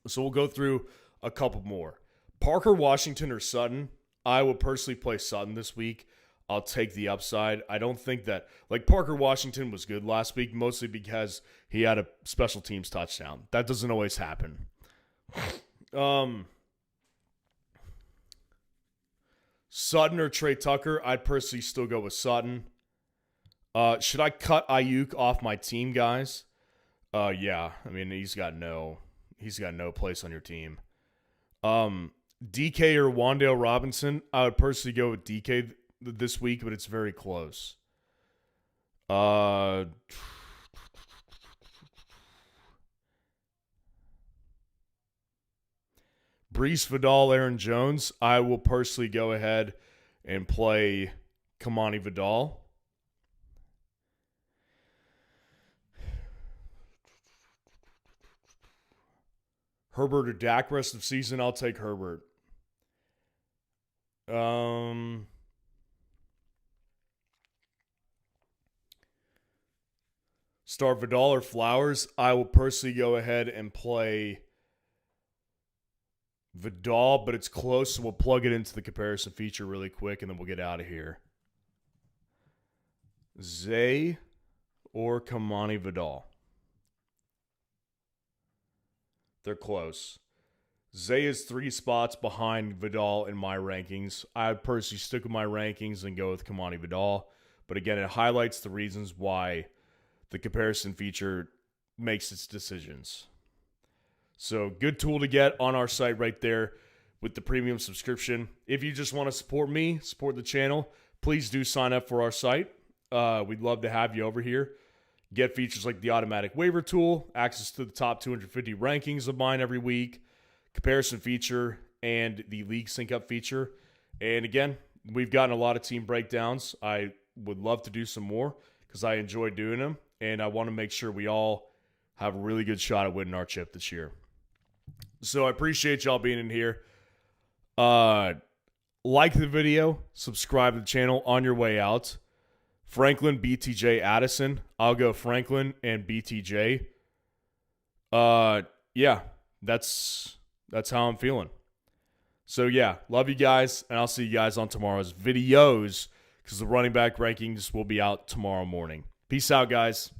So we'll go through a couple more. Parker Washington or Sutton? I will personally play Sutton this week. I'll take the upside. I don't think that, like, Parker Washington was good last week, mostly because he had a special teams touchdown. That doesn't always happen. Sutton or Trey Tucker? I'd personally still go with Sutton. Should I cut Ayuk off my team, guys? Yeah. I mean, he's got no place on your team. DK or Wan'Dale Robinson? I would personally go with DK this week, but it's very close. Brees Vidal, Aaron Jones. I will personally go ahead and play Kimani Vidal. Herbert or Dak rest of season? I'll take Herbert. Start Vidal or Flowers? I will personally go ahead and play Vidal, but it's close, so we'll plug it into the comparison feature really quick, and then we'll get out of here. Zay or Kimani Vidal? They're close. Zay is 3 spots behind Vidal in my rankings. I'd personally stick with my rankings and go with Kimani Vidal. But again, it highlights the reasons why the comparison feature makes its decisions. So good tool to get on our site right there with the premium subscription. If you just want to support me, support the channel, please do sign up for our site. We'd love to have you over here. Get features like the automatic waiver tool, access to the top 250 rankings of mine every week, comparison feature, and the league sync up feature. And again, we've gotten a lot of team breakdowns. I would love to do some more because I enjoy doing them, and I want to make sure we all have a really good shot at winning our chip this year. So I appreciate y'all being in here. Like the video, subscribe to the channel on your way out. Franklin, BTJ, Addison. I'll go Franklin and BTJ. Yeah, that's how I'm feeling. So yeah, love you guys, and I'll see you guys on tomorrow's videos because the running back rankings will be out tomorrow morning. Peace out, guys.